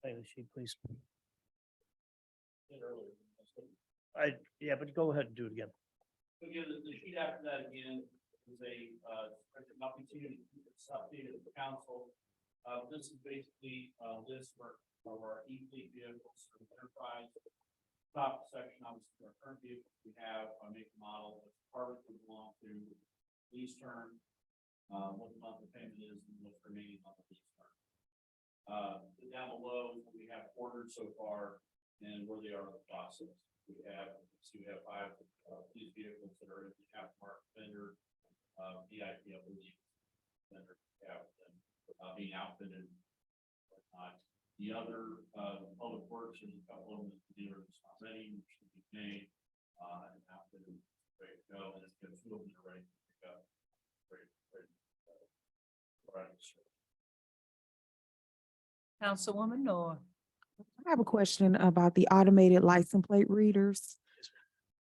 Play the sheet, please. earlier. Yeah, but go ahead and do it again. Again, the sheet after that again is I'll continue to keep this updated to the council. This is basically a list for our e-fleet vehicles, for the enterprise. Top section, obviously, our current vehicles we have, make a model, which part would belong to lease term, what the monthly payment is, and what's remaining on the lease term. Down below, we have ordered so far and where they are in the process. We have 5 these vehicles that are in the aftermarket vendor, VIP, I believe. center, have them, being outfitted. Whatnot. The other, public works, and a couple of them, either it's not ready, which should be made, and outfitted, ready to go, and it's got two of them that are ready to pick up. Right. Councilwoman Noor. I have a question about the automated license plate readers.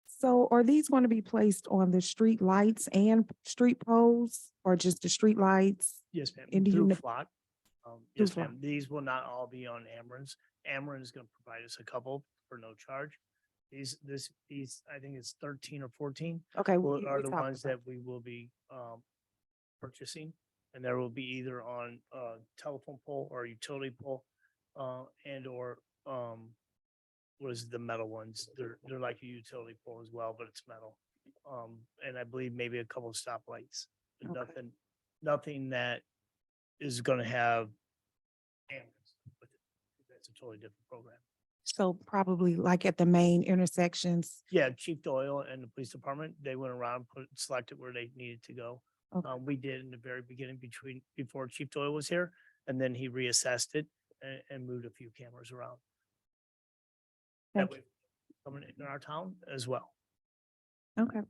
So are these going to be placed on the street lights and street poles or just the street lights? Yes, ma'am. And do you Through kn- flock. Through Yes, ma'am. flock. These will not all be on Ameren. Ameren is going to provide us a couple for no charge. These, I think it's 13 or 14 Okay. are we the talked ones about- that we will be purchasing. And there will be either on telephone pole or utility pole, and or what is the metal ones? They're like a utility pole as well, but it's metal. And I believe maybe a couple of stoplights. But Okay. Nothing that is gonna have cameras with it. That's a totally different program. So probably like at the main intersections. Yeah, Chief Doyle and the police department, they went around, selected where they needed to go. Okay. We did in the very beginning before Chief Doyle was here, and then he reassessed it and moved a few cameras around. That Thank way, coming in our town as well. Okay.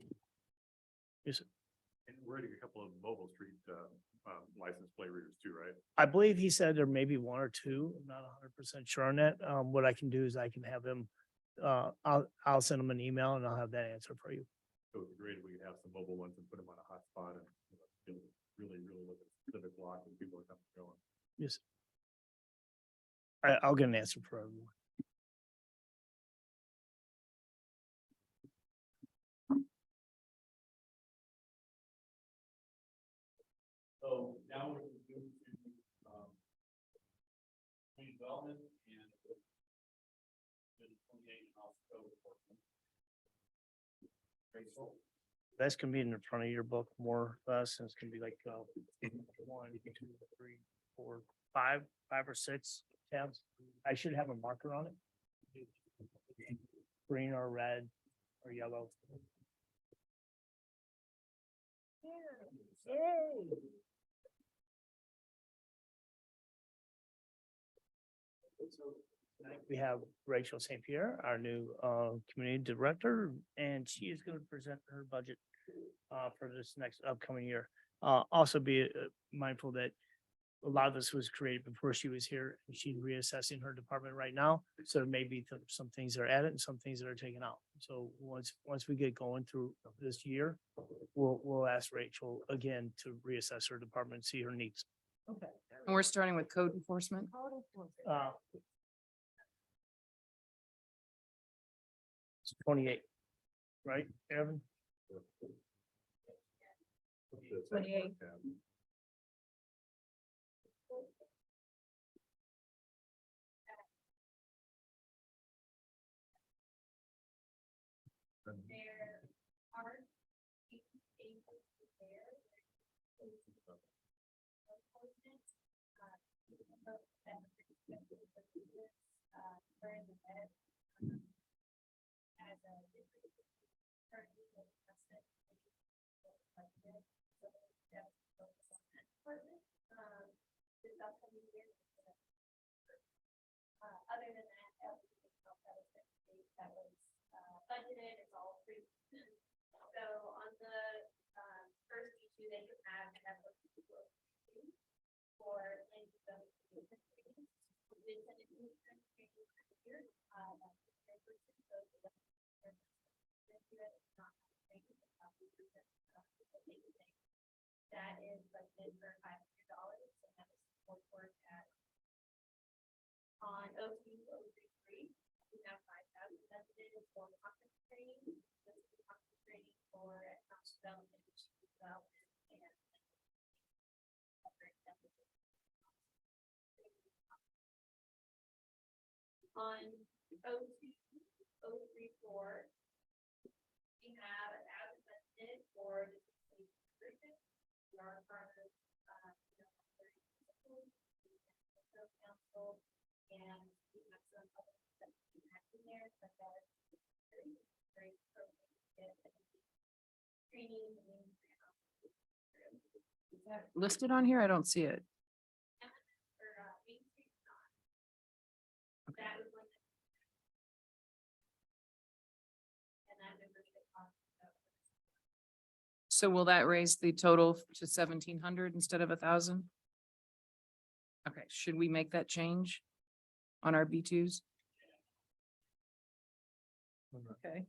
Yes, sir. And we're getting a couple of mobile street, license plate readers too, right? I believe he said there may be one or two. I'm not 100% sure on that. What I can do is I can have him, I'll send him an email and I'll have that answer for you. So it'd be great if we could have some mobile ones and put them on a hot spot and really look at specific block when people are coming and going. Yes. I'll get an answer for everyone. So now we're going to move to, redevelopment and 28 house code enforcement. Rachel? That's gonna be in the front of your book more or less, and it's gonna be like, 1, 2, 3, 4, 5 or 6 tabs. I should have a marker on it. Green or red or yellow. Tonight we have Rachel St. Pierre, our new community director, and she is going to present her budget for this next upcoming year. Also be mindful that a lot of this was created before she was here, and she's reassessing her department right now. So there may be some things that are added and some things that are taken out. So once we get going through this year, we'll ask Rachel again to reassess her department, see her needs. Okay. And we're starting with code enforcement. Uh, It's 28, right, Evan? 28. There are able to there. During the bed. As a. Currently, the president. So that's focus on that department. This upcoming year. Other than that, everything else that was budgeted, it's all free. So on the first issue that you have a for land development. We did send it to the training here. That is budgeted for $500, and that was support at on O2, we have 5,000 budgeted for conference training. This is conference training for economic development, and on O2, 034, we have 1,000 budgeted for the we are part of council, and we have some other stuff in there, such as training and that listed on here? I don't see it. So will that raise the total to 1,700 instead of 1,000? Okay, should we make that change on our B2s? Okay.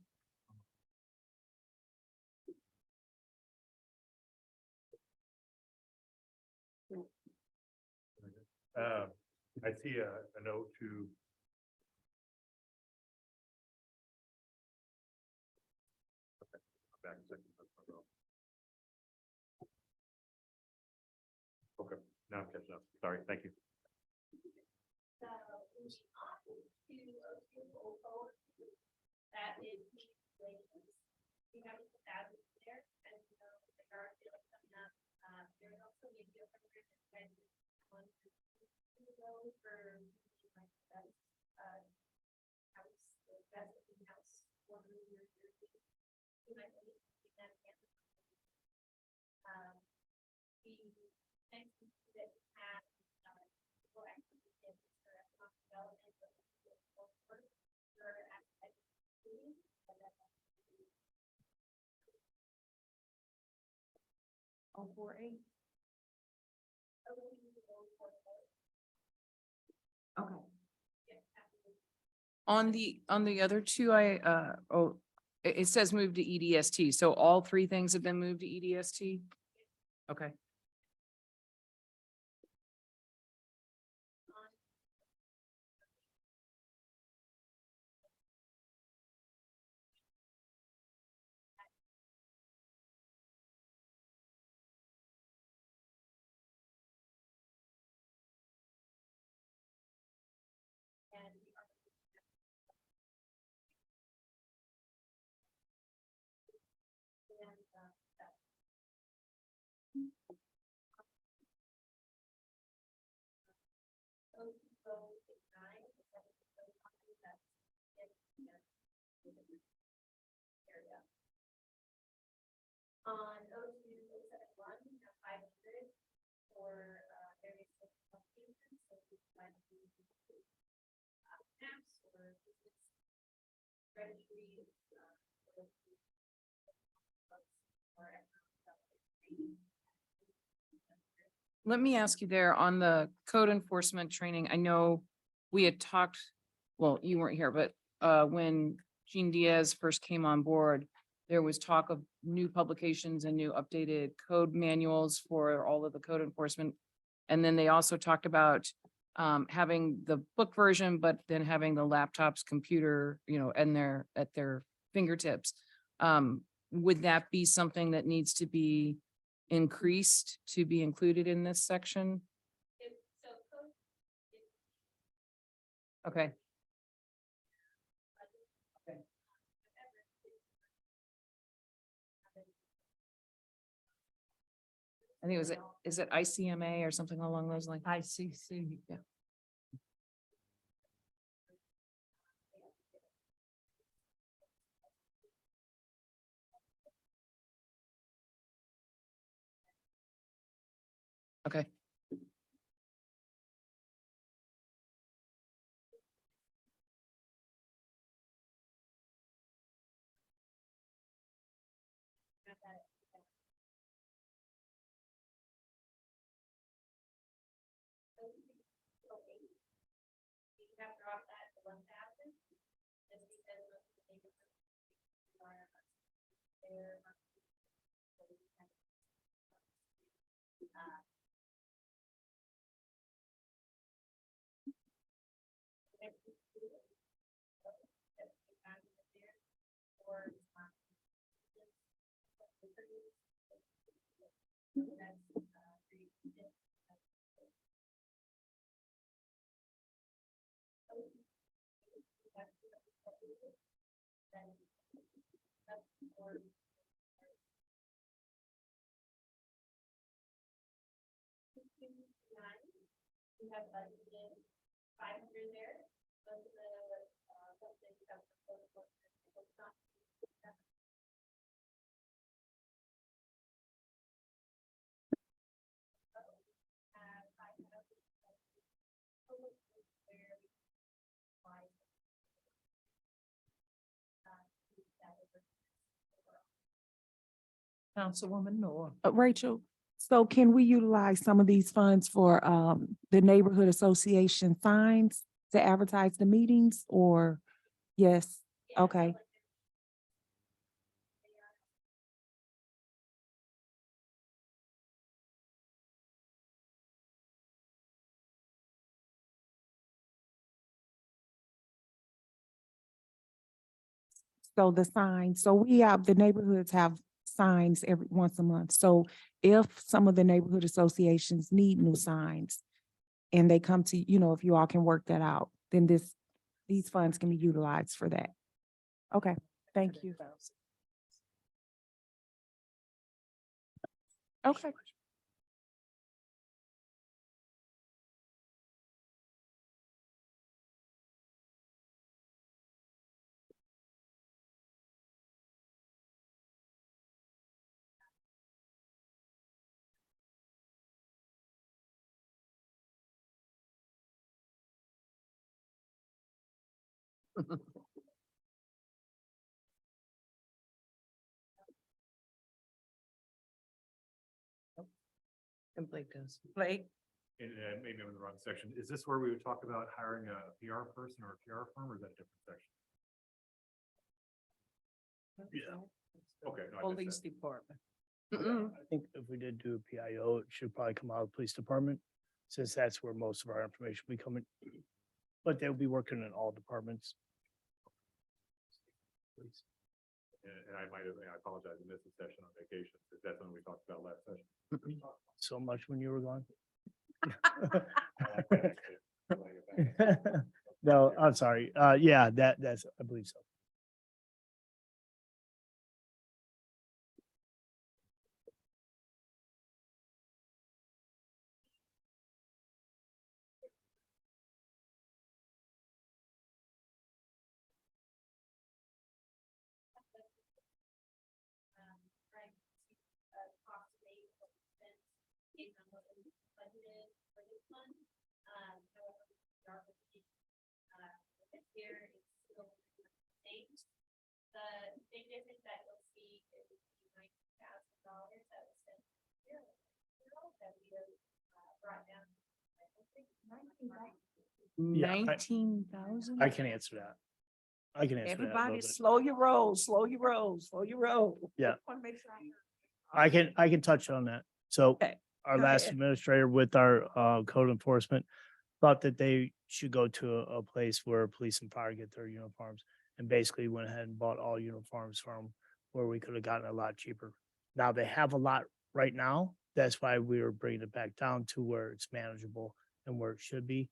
I see a note to. Back a second. Okay, now I'm catching up. Sorry, thank you. That is, we have a thousand there, and you know, the guard deal coming up, there will also be a deal for the and one to go for like that, house, the best of the house, 1 year. You might need to keep that again. The next thing that we have, people actually get for economic development, but for activities. Oh, 4-8. Okay. On the other two, it says move to EDST. So all three things have been moved to EDST? Okay. On O2-071, we have 500 for various applications, so we might be apps or business registries. Let me ask you there on the code enforcement training. I know we had talked, well, you weren't here, but when Gene Diaz first came on board, there was talk of new publications and new updated code manuals for all of the code enforcement. And then they also talked about having the book version, but then having the laptops, computer, and at their fingertips. Would that be something that needs to be increased to be included in this section? Okay. I think is it ICMA or something along those lines? ICC. Yeah. Okay. You have to drop that to 1,000, just because most of the neighborhoods are there. We have budgeted 500 there. Most of the something comes from Councilwoman Noor. Rachel, so can we utilize some of these funds for the neighborhood association signs to advertise the meetings or? Yes, okay. So the signs, so we have, the neighborhoods have signs every once a month. So if some of the neighborhood associations need new signs and they come to, if you all can work that out, then these funds can be utilized for that. Okay, thank you. Okay. Complete this. Blake, And maybe I'm in the wrong section. Is this where we would talk about hiring a PR person or a PR firm, or is that a different section? Yeah. Okay. no, I missed Police that. Department. I think if we did do a PIO, it should probably come out of the police department, since that's where most of our information will be coming. But they'll be working in all departments. Please. And I might have, I apologize, I missed the session on vacation, because that's when we talked about last session. So much when you were gone. Okay. No, I'm sorry. Yeah, that's, I believe so. The big difference that you'll see is the $90,000 that was spent here that we have brought down. Yeah, 19,000? I can answer that. I can answer that. a little Everybody, bit. slow your roll, slow your roll, slow your roll. Yeah. Want to make sure I heard. I can touch on that. So Okay, our go last ahead. administrator with our code enforcement thought that they should go to a place where police and fire get their uniforms, and basically went ahead and bought all uniforms from where we could have gotten a lot cheaper. Now they have a lot right now. That's why we were bringing it back down to where it's manageable and where it should be.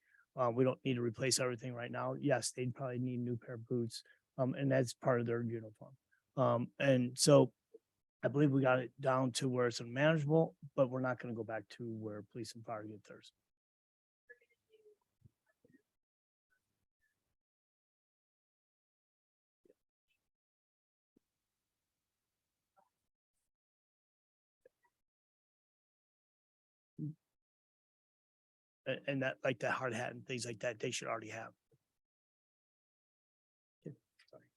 We don't need to replace everything right now. Yes, they'd probably need a new pair of boots, and that's part of their uniform. And so I believe we got it down to where it's manageable, but we're not going to go back to where police and fire get theirs. And that, like that hard hat and things like that, they should already have. Yeah, sorry.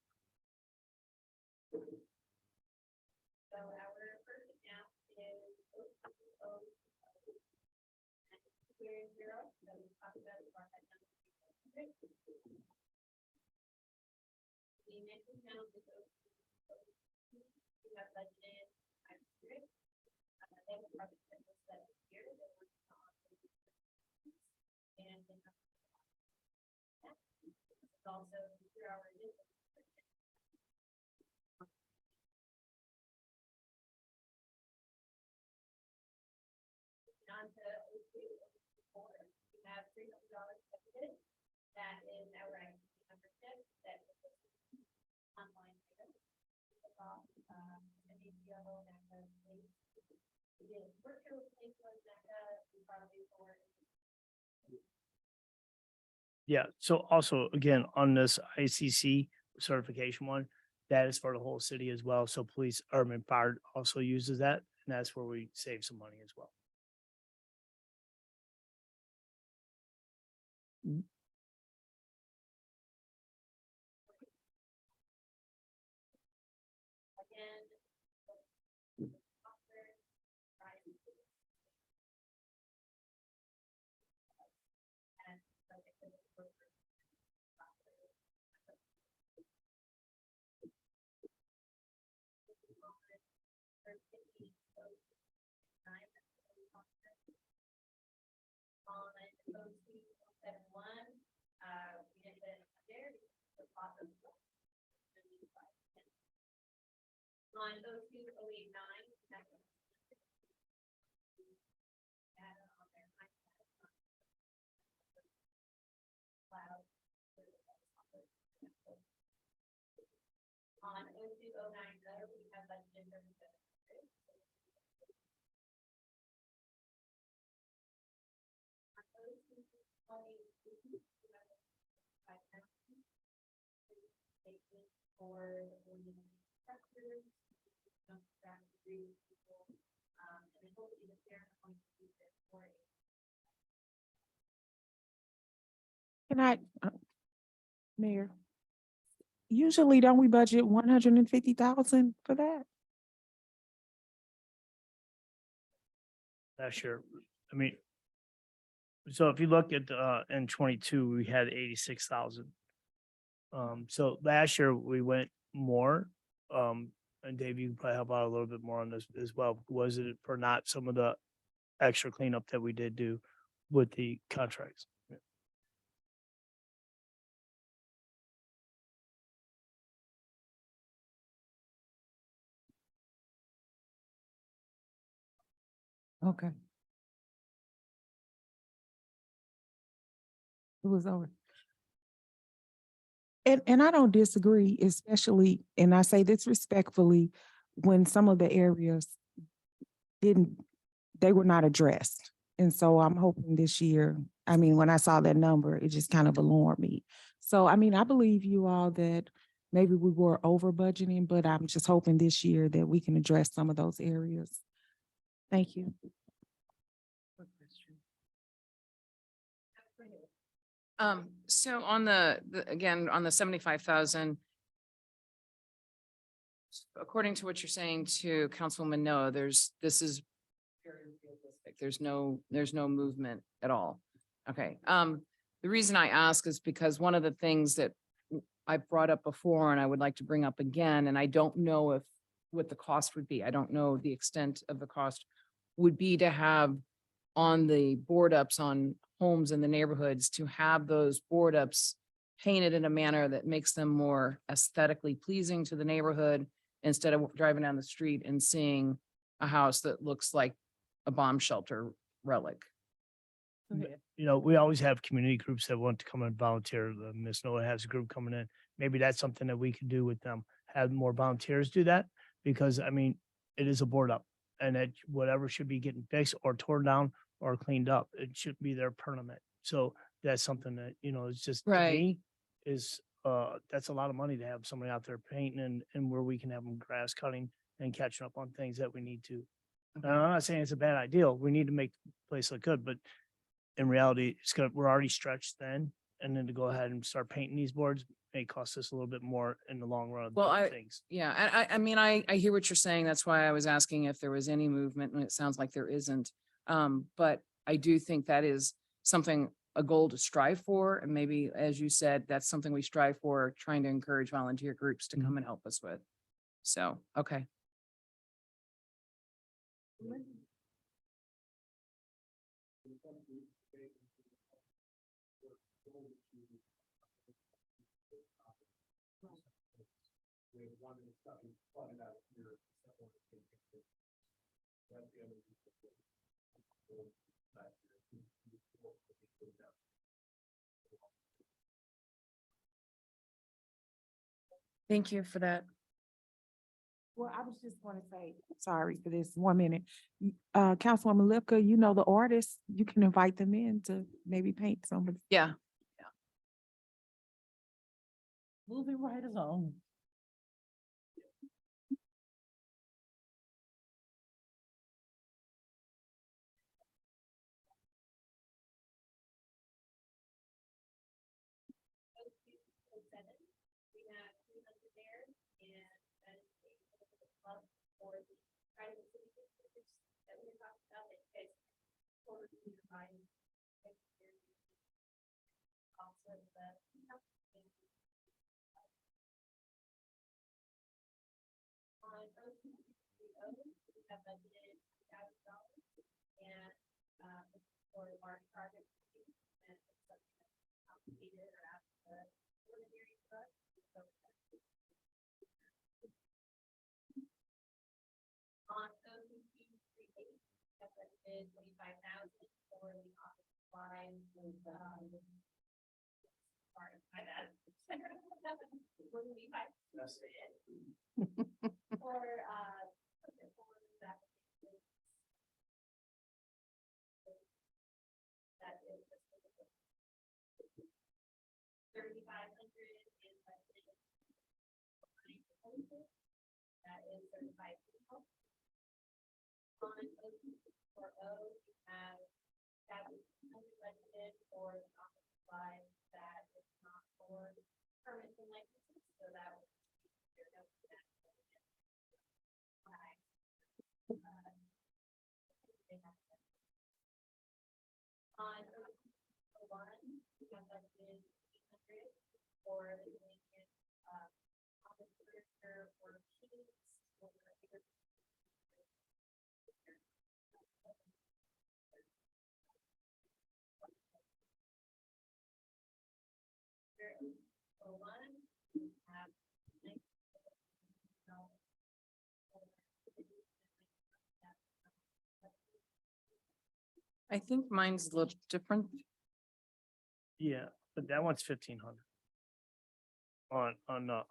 So our first account is we're 0, so we talked about it, our head number. The next account is we have budgeted 500. They have a project that was set here. They're working on and then it's also through our on to we have $300 budgeted. That is our IT membership that is online. And ACO and again, virtual place was we probably for. Yeah, so also, again, on this ICC certification one, that is for the whole city as well. So police, urban fire also uses that, and that's where we save some money as well. Again, On 02089. On 02090, we have budgeted for for the instructors, and hopefully the parents going to use it for a Can I, Mayor? Usually don't we budget 150,000 for that? Last year, I mean, so if you look at, in 22, we had 86,000. So last year we went more, and Dave, you can probably help out a little bit more on this as well. Was it for not some of the extra cleanup that we did do with the contracts? Okay. It was over. And I don't disagree, especially, and I say this respectfully, when some of the areas they were not addressed. And so I'm hoping this year, I mean, when I saw that number, it just kind of alarmed me. So, I mean, I believe you all that maybe we were over budgeting, but I'm just hoping this year that we can address some of those areas. Thank you. So on again, on the 75,000. According to what you're saying to Councilwoman Noah, this is very realistic. There's no movement at all. Okay. The reason I ask is because one of the things that I brought up before and I would like to bring up again, and I don't know what the cost would be. I don't know the extent of the cost would be to have on the board ups on homes in the neighborhoods, to have those board ups painted in a manner that makes them more aesthetically pleasing to the neighborhood, instead of driving down the street and seeing a house that looks like a bomb shelter relic. You know, we always have community groups that want to come and volunteer. Miss Noah has a group coming in. Maybe that's something that we could do with them. Have more volunteers do that, because I mean, it is a board up, and that whatever should be getting fixed or torn down or cleaned up, it should be there permanent. So that's something that, you know, it's just to Right. me is, that's a lot of money to have somebody out there painting and where we can have them grass cutting and catching up on things that we need to. And I'm not saying it's a bad idea. We need to make the place look good, but in reality, we're already stretched then. And then to go ahead and start painting these boards may cost us a little bit more in the long run. of Well, different things. Yeah, I mean, I hear what you're saying. That's why I was asking if there was any movement, and it sounds like there isn't. But I do think that is something, a goal to strive for. And maybe, as you said, that's something we strive for, trying to encourage volunteer groups to come and help us with. So, okay. Thank you for that. Well, I was just going to say, sorry for this, 1 minute. Councilwoman Lipka, you know the artists, you can invite them in to maybe paint some of. Yeah. Moving right along. We have 300 there, and that is a club for the private city districts that we talked about. It's for the combined. Also, on OCO, we have budgeted $1,000, and for large projects, and it's something that's complicated or out of the ordinary for us. So budgeted 25,000 for the office supplies. Sorry, my bad. Wouldn't be five. For, that is 3,500 is budgeted. That is 35 people. On for O, you have that is budgeted for the office supplies that is not for permits and licenses, so that would be your note for that. On one, you have budgeted 800 for the office furniture or keys. For one, you have I think mine's a little different. Yeah, but that one's 1,500. On the,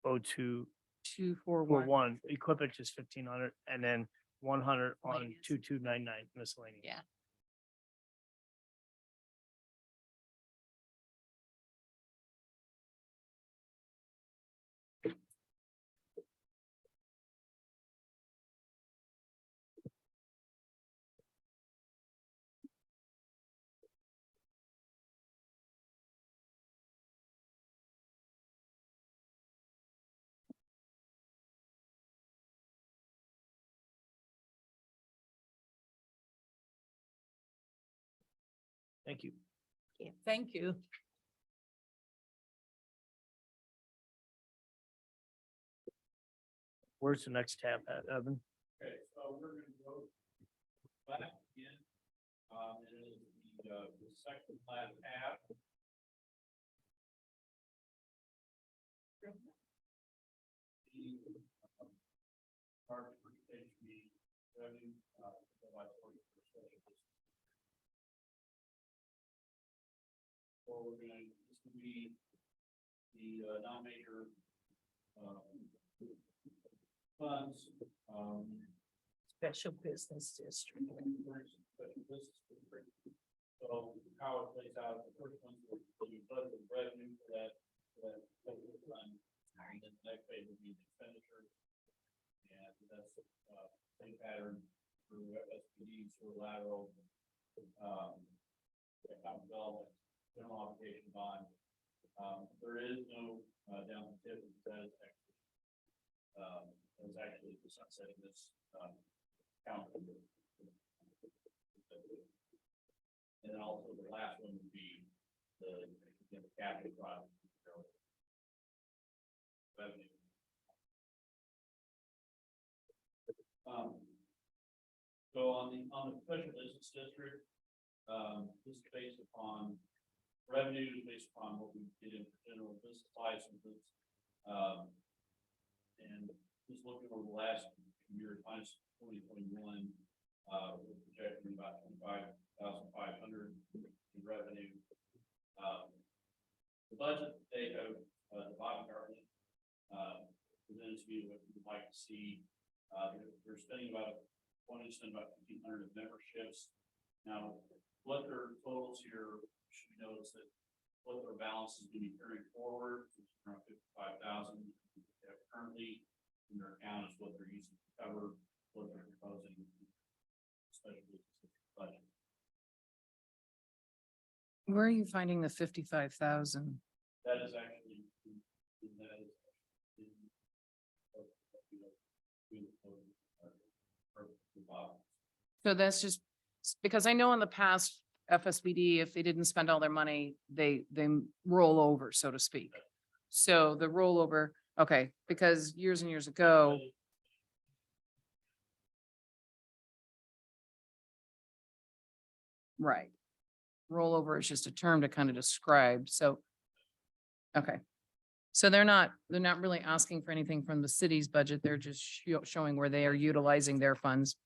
O2 2, 4, for 1. one, equipment is 1,500 and then 100 on Miscellaneous. 2299 miscellaneous. Yeah. Thank you. Thank you. Where's the next tab at, Evan? Okay, so we're gonna go back again. It is the second last tab. The target for HB revenue, by 40%. So we're gonna, this will be the non-major funds, Special business district. special business district. So how it plays out, the first one's the budget revenue for that special fund. And then the next page will be the expenditures. And that's same pattern through SPDs, through lateral, economic development, general obligation bond. There is no down tip that is actually is actually sunsetting this count. And then also the last one would be the capital project. Revenue. So on the special business district, this is based upon revenues, based upon what we did in general business licenses. And just looking over the last year, minus 2021, we're projecting about 25,500 in revenue. The budget they have, the bottom government, presented to me what we'd like to see. They're spending wanting to spend about 1,500 of memberships. Now, what their totals here should be noticed that what their balance is going to be carrying forward, which is around 55,000. Currently in their account is what they're using to cover what they're proposing, especially budget. Where are you finding the 55,000? That is actually So that's just because I know in the past FSBD, if they didn't spend all their money, they roll over, so to speak. So the rollover, okay, because years and years ago, right. Rollover is just a term to kind of describe. So, okay. So they're not really asking for anything from the city's budget. They're just showing where they are utilizing their funds.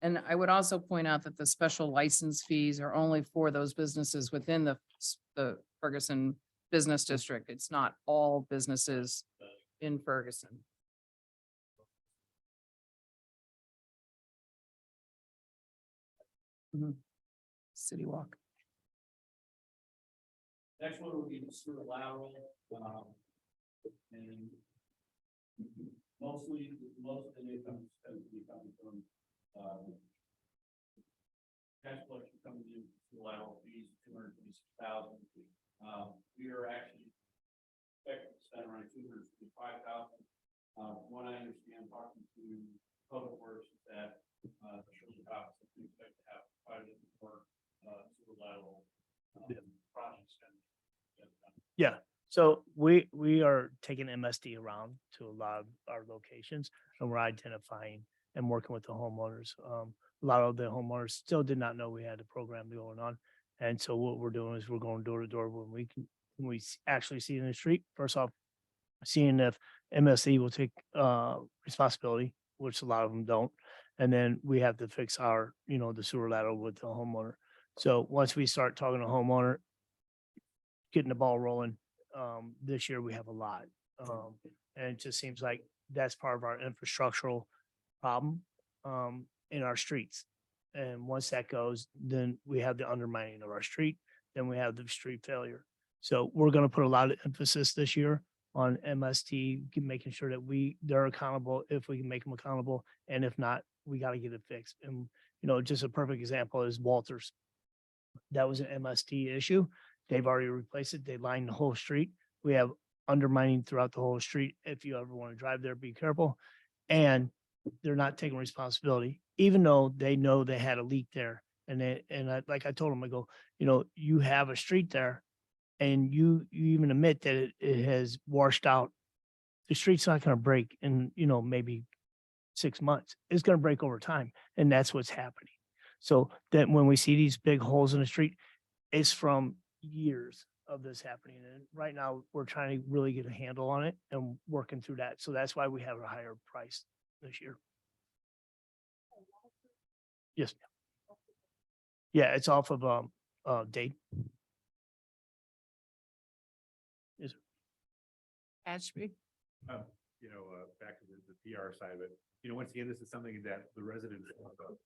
And I would also point out that the special license fees are only for those businesses within the Ferguson Business District. It's not all businesses in Ferguson. City Walk. Next one would be the sewer lateral, and mostly, most of the income tends to be coming from, cash collection coming in, through lateral fees, 226,000. We are actually expecting to spend around 255,000. What I understand, talking to Public Works, is that, the Shirley office, we expect to have quite a bit more, sewer lateral, projects. Yeah, so we are taking MSD around to a lot of our locations and we're identifying and working with the homeowners. A lot of the homeowners still did not know we had a program going on. And so what we're doing is we're going door to door when we actually see it in the street. First off, seeing if MSD will take responsibility, which a lot of them don't. And then we have to fix our, the sewer lateral with the homeowner. So once we start talking to homeowner, getting the ball rolling. This year we have a lot. And it just seems like that's part of our infrastructural problem in our streets. And once that goes, then we have the undermining of our street, then we have the street failure. So we're going to put a lot of emphasis this year on MST, making sure that they're accountable if we can make them accountable. And if not, we got to get it fixed. And, just a perfect example is Walters. That was an MST issue. They've already replaced it. They lined the whole street. We have undermining throughout the whole street. If you ever want to drive there, be careful. And they're not taking responsibility, even though they know they had a leak there. Like I told them, I go, you have a street there and you even admit that it has washed out. The street's not going to break in, maybe 6 months. It's going to break over time. And that's what's happening. So that when we see these big holes in the street, it's from years of this happening. And right now we're trying to really get a handle on it and working through that. So that's why we have a higher price this year. Yes. Yeah, it's off of date. Yes. Ashby. Back to the PR side of it, once again, this is something that the residents,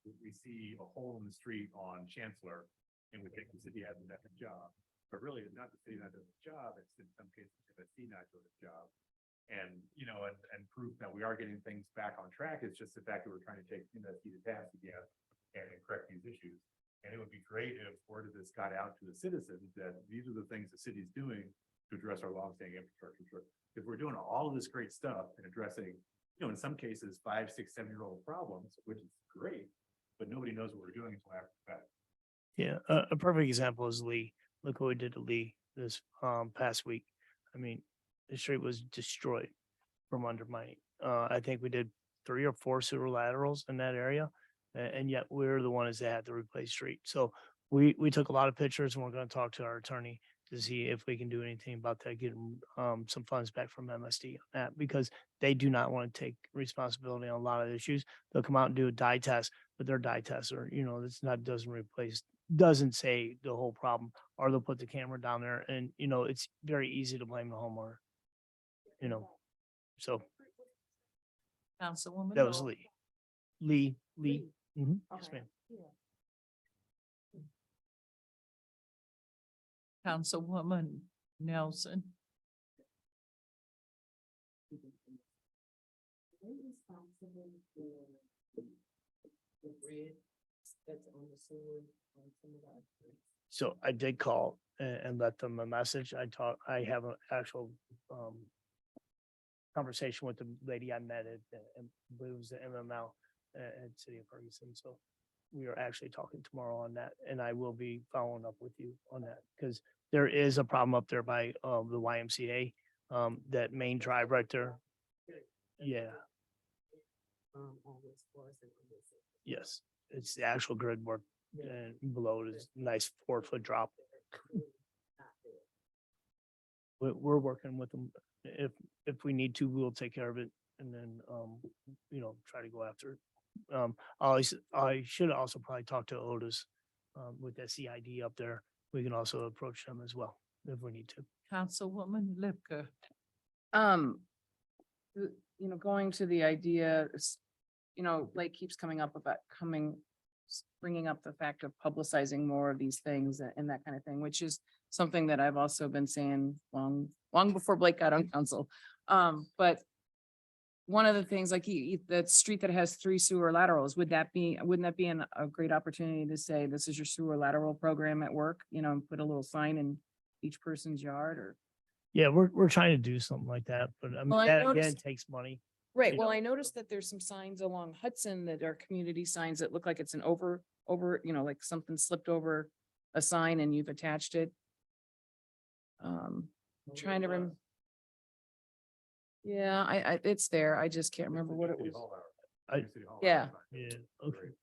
we see a hole in the street on Chancellor and we think the city hasn't done its job. But really, it's not the city not doing its job, it's in some cases the city not doing its job. And, and proof that we are getting things back on track is just the fact that we're trying to take MSD to task again and correct these issues. And it would be great if word of this got out to the citizens that these are the things the city's doing to address our longstanding infrastructure. If we're doing all of this great stuff and addressing, in some cases, 5, 6, 7-year-old problems, which is great, but nobody knows what we're doing until after the fact. Yeah, a perfect example is Lee. Look what we did to Lee this past week. I mean, the street was destroyed from undermining. I think we did 3 or 4 sewer laterals in that area, and yet we're the ones that had to replace street. So we took a lot of pictures, and we're going to talk to our attorney to see if we can do anything about that, getting some funds back from MSD on that, because they do not want to take responsibility on a lot of issues. They'll come out and do a dye test, but their dye tests are, doesn't say the whole problem, or they'll put the camera down there and, it's very easy to blame the homeowner, so Councilwoman. that was Lee. Mhm. Yes, ma'am. Councilwoman Nelson. So I did call and let them a message. I have an actual conversation with the lady I met at, and it was the MML at City of Ferguson. So we are actually talking tomorrow on that, and I will be following up with you on that, because there is a problem up there by the YMCA, that main drive right there. Yeah. Yes, it's the actual grid work, and below it is nice 4-foot drop. We're working with them. If we need to, we'll take care of it, and then try to go after it. I should also probably talk to Otis with that CID up there. We can also approach them as well if we need to. Councilwoman Lipka. You know, going to the idea, you know, Blake keeps coming up about bringing up the fact of publicizing more of these things and that kind of thing, which is something that I've also been saying long before Blake got on council. But one of the things, like that street that has 3 sewer laterals, wouldn't that be a great opportunity to say, this is your sewer lateral program at work, you know, and put a little sign in each person's yard or? Yeah, we're trying to do something like that, but I mean, Well, I that again noticed- takes money. Right, you well, know. I noticed that there's some signs along Hudson that are community signs that look like it's an over, you know, like something slipped over a sign and you've attached it. Trying to remember. Yeah, it's there. I just can't remember what it was. Yeah. Yeah, okay.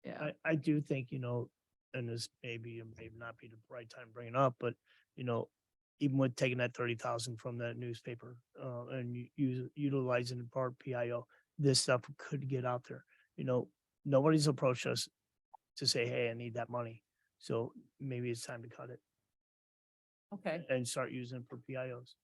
Yeah. I do think, you know, and this maybe or maybe not be the right time to bring it up, but you know, even with taking that 30,000 from that newspaper, and utilizing the part PIO, this stuff could get out there. You know, nobody's approached us to say, hey, I need that money. So maybe it's time to cut it Okay, and start using it for PIOs.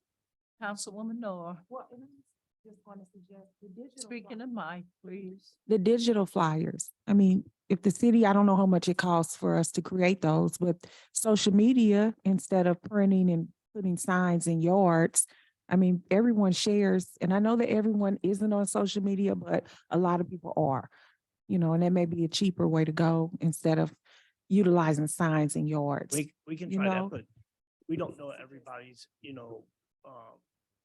Councilwoman Noah, Well, and I just want to suggest the digital. speaking of Mike, please. The digital flyers. I mean, if the city, I don't know how much it costs for us to create those, but social media, instead of printing and putting signs in yards, I mean, everyone shares, and I know that everyone isn't on social media, but a lot of people are, you know, and that may be a cheaper way to go instead of utilizing signs in yards. We can you try know? that, but we don't know everybody's, you know,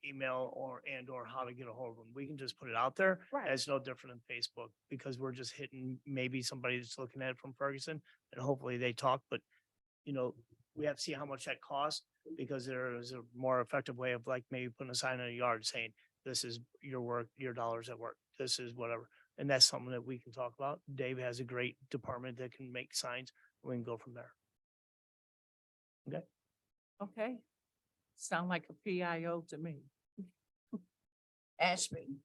email or how to get a hold of them. We can just put it out there. Right. It's no different than Facebook because we're just hitting maybe somebody that's looking at it from Ferguson and hopefully they talk, but you know, we have to see how much that costs because there is a more effective way of like maybe putting a sign in a yard saying, this is your work, your dollars at work, this is whatever. And that's something that we can talk about. Dave has a great department that can make signs. We can go from there. Okay. Sound like a PIO to me. Ashby.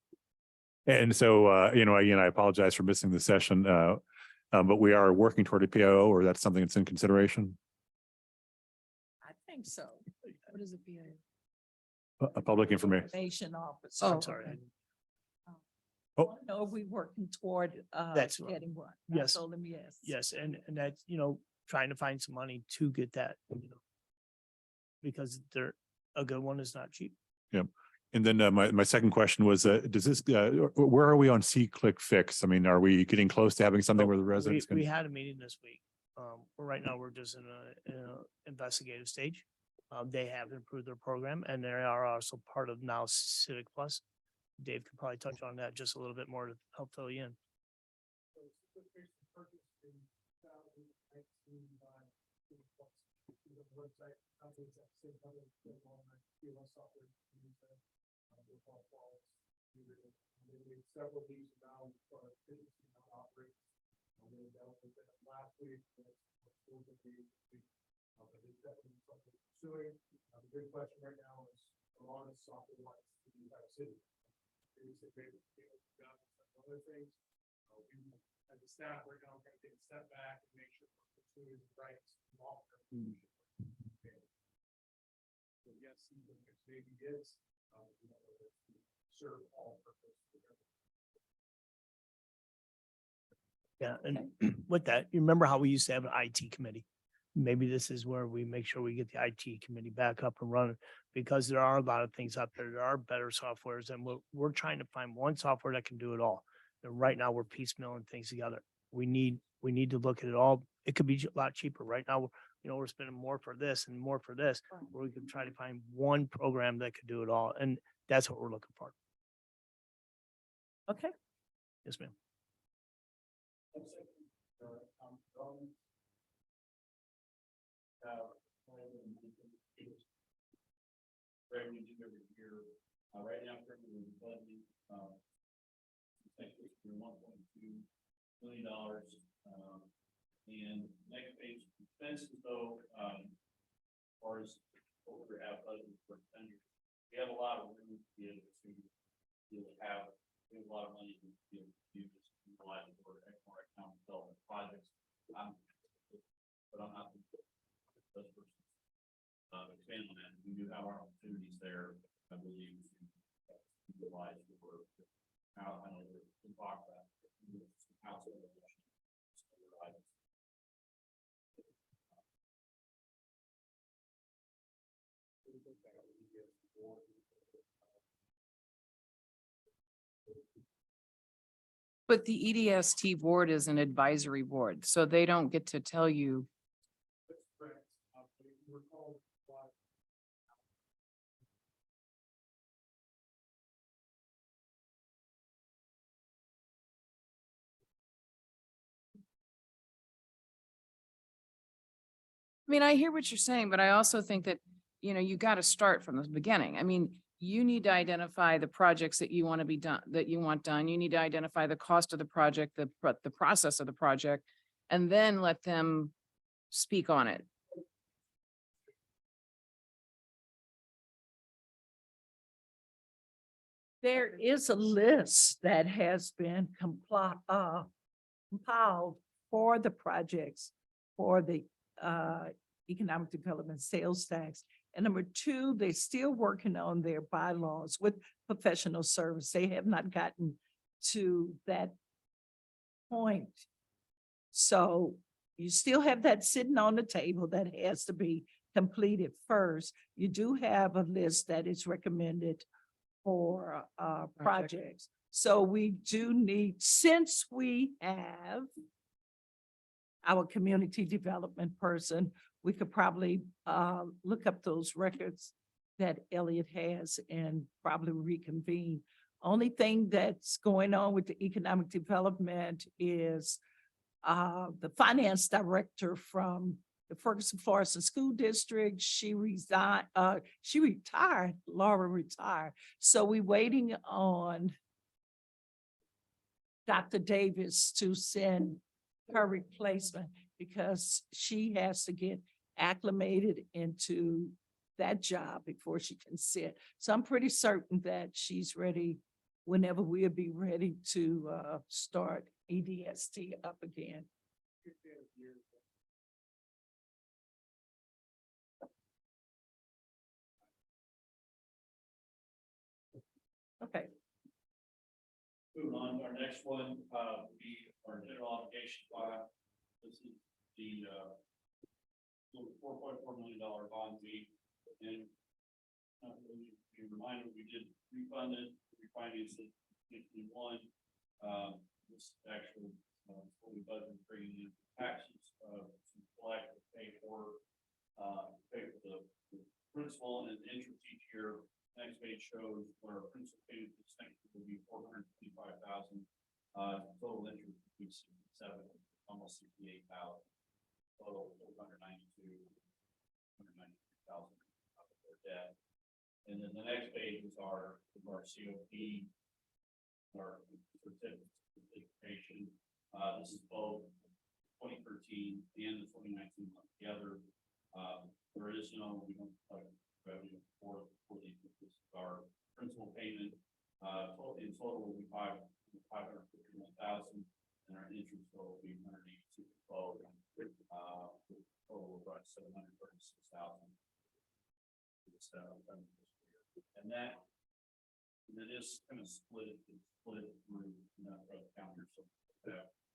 And so, you know, again, I apologize for missing the session, but we are working toward a PIO, or that's something that's in consideration, I think so. What is a PIO? a public information. Information officer. I'm sorry. No, we working toward, That's right. getting one. I Yes. told him yes. Yes, and that's, you know, trying to find some money to get that, you know. Because a good one is not cheap. Yep. And then my second question was, does this, where are we on C-Click Fix? I mean, are we getting close to having something where the residents We can? had a meeting this week. Right now, we're just in a investigative stage. They have improved their program and they are also part of now Civic Plus. Dave could probably touch on that just a little bit more to help fill you in. Website, companies that same other software. Several weeks now for efficiency of operations. Last week. But it's definitely something we're pursuing. The big question right now is a lot of software wants to be by city. Other things. We, as a staff, we're now going to take a step back and make sure we're pursuing the rights. So yes, even if maybe is, serve all purpose. Yeah, and with that, you remember how we used to have an IT committee? Maybe this is where we make sure we get the IT committee back up and running because there are a lot of things out there. There are better softwares and we're trying to find one software that can do it all. And right now we're piecemealing things together. We need to look at it all. It could be a lot cheaper. Right now, you know, we're spending more for this and more for this. Where we can try to find one program that could do it all. And that's what we're looking for. Okay. Yes, ma'am. Revenue due every year. Right now, currently we're budgeting, $1.2 million. And next page expenses though, as far as what we have budgeted for expenditures, we have a lot of room to be able to have a lot of money to be able to use. utilized for more economic development projects. But I'm not those persons. Expand on that. We do have our opportunities there, I believe, to utilize for how I know we talk about household. But the EDST board is an advisory board, so they don't get to tell you. I mean, I hear what you're saying, but I also think that, you know, you got to start from the beginning. I mean, you need to identify the projects that you want to be done, that you want done. You need to identify the cost of the project, the process of the project, and then let them speak on it. There is a list that has been compiled for the projects for the economic development sales tax. And number two, they're still working on their bylaws with professional service. They have not gotten to that point. So you still have that sitting on the table that has to be completed first. You do have a list that is recommended for projects. So we do need, since we have our community development person, we could probably look up those records that Elliot has and probably reconvene. Only thing that's going on with the economic development is the finance director from the Ferguson Florissant School District. She retired, Laura retired. So we're waiting on Dr. Davis to send her replacement because she has to get acclimated into that job before she can sit. So I'm pretty certain that she's ready whenever we'll be ready to start EDST up again. Okay. Moving on to our next one, will be our general obligation bond. This is the $4.4 million bond we, and be reminded we did refund it, refinance it in 2021. This actually what we budgeted bringing in taxes to collect, pay for the principal and interest each year. Next page shows where our principal payment is will be $425,000. Total interest would be 67, almost 68,000. Total 193,000 of their debt. And then the next page is our COP, our certificate of participation. This is both 2013 and the 2019 month together. There is no, we don't revenue for these. This is our principal payment. In total will be $551,000, and our interest total will be $182,000. Total of about $736,000. And that is kind of split through calendar. So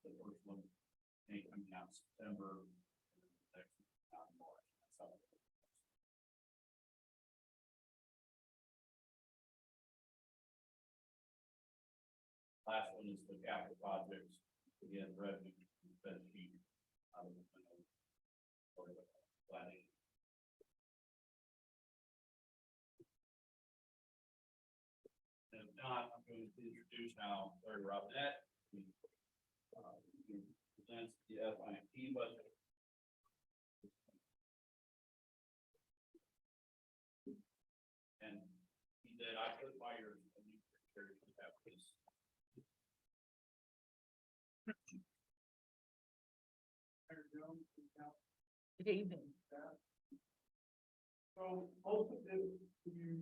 the first one may come out September, and the next one out in March. That's how it goes. Last one is the capital projects. Again, revenue spend sheet. Planning. And if not, I'm going to introduce now Larry Robinette. He presents the FIP budget. And he did, I put my ears and you have this. Good evening. So both of this, you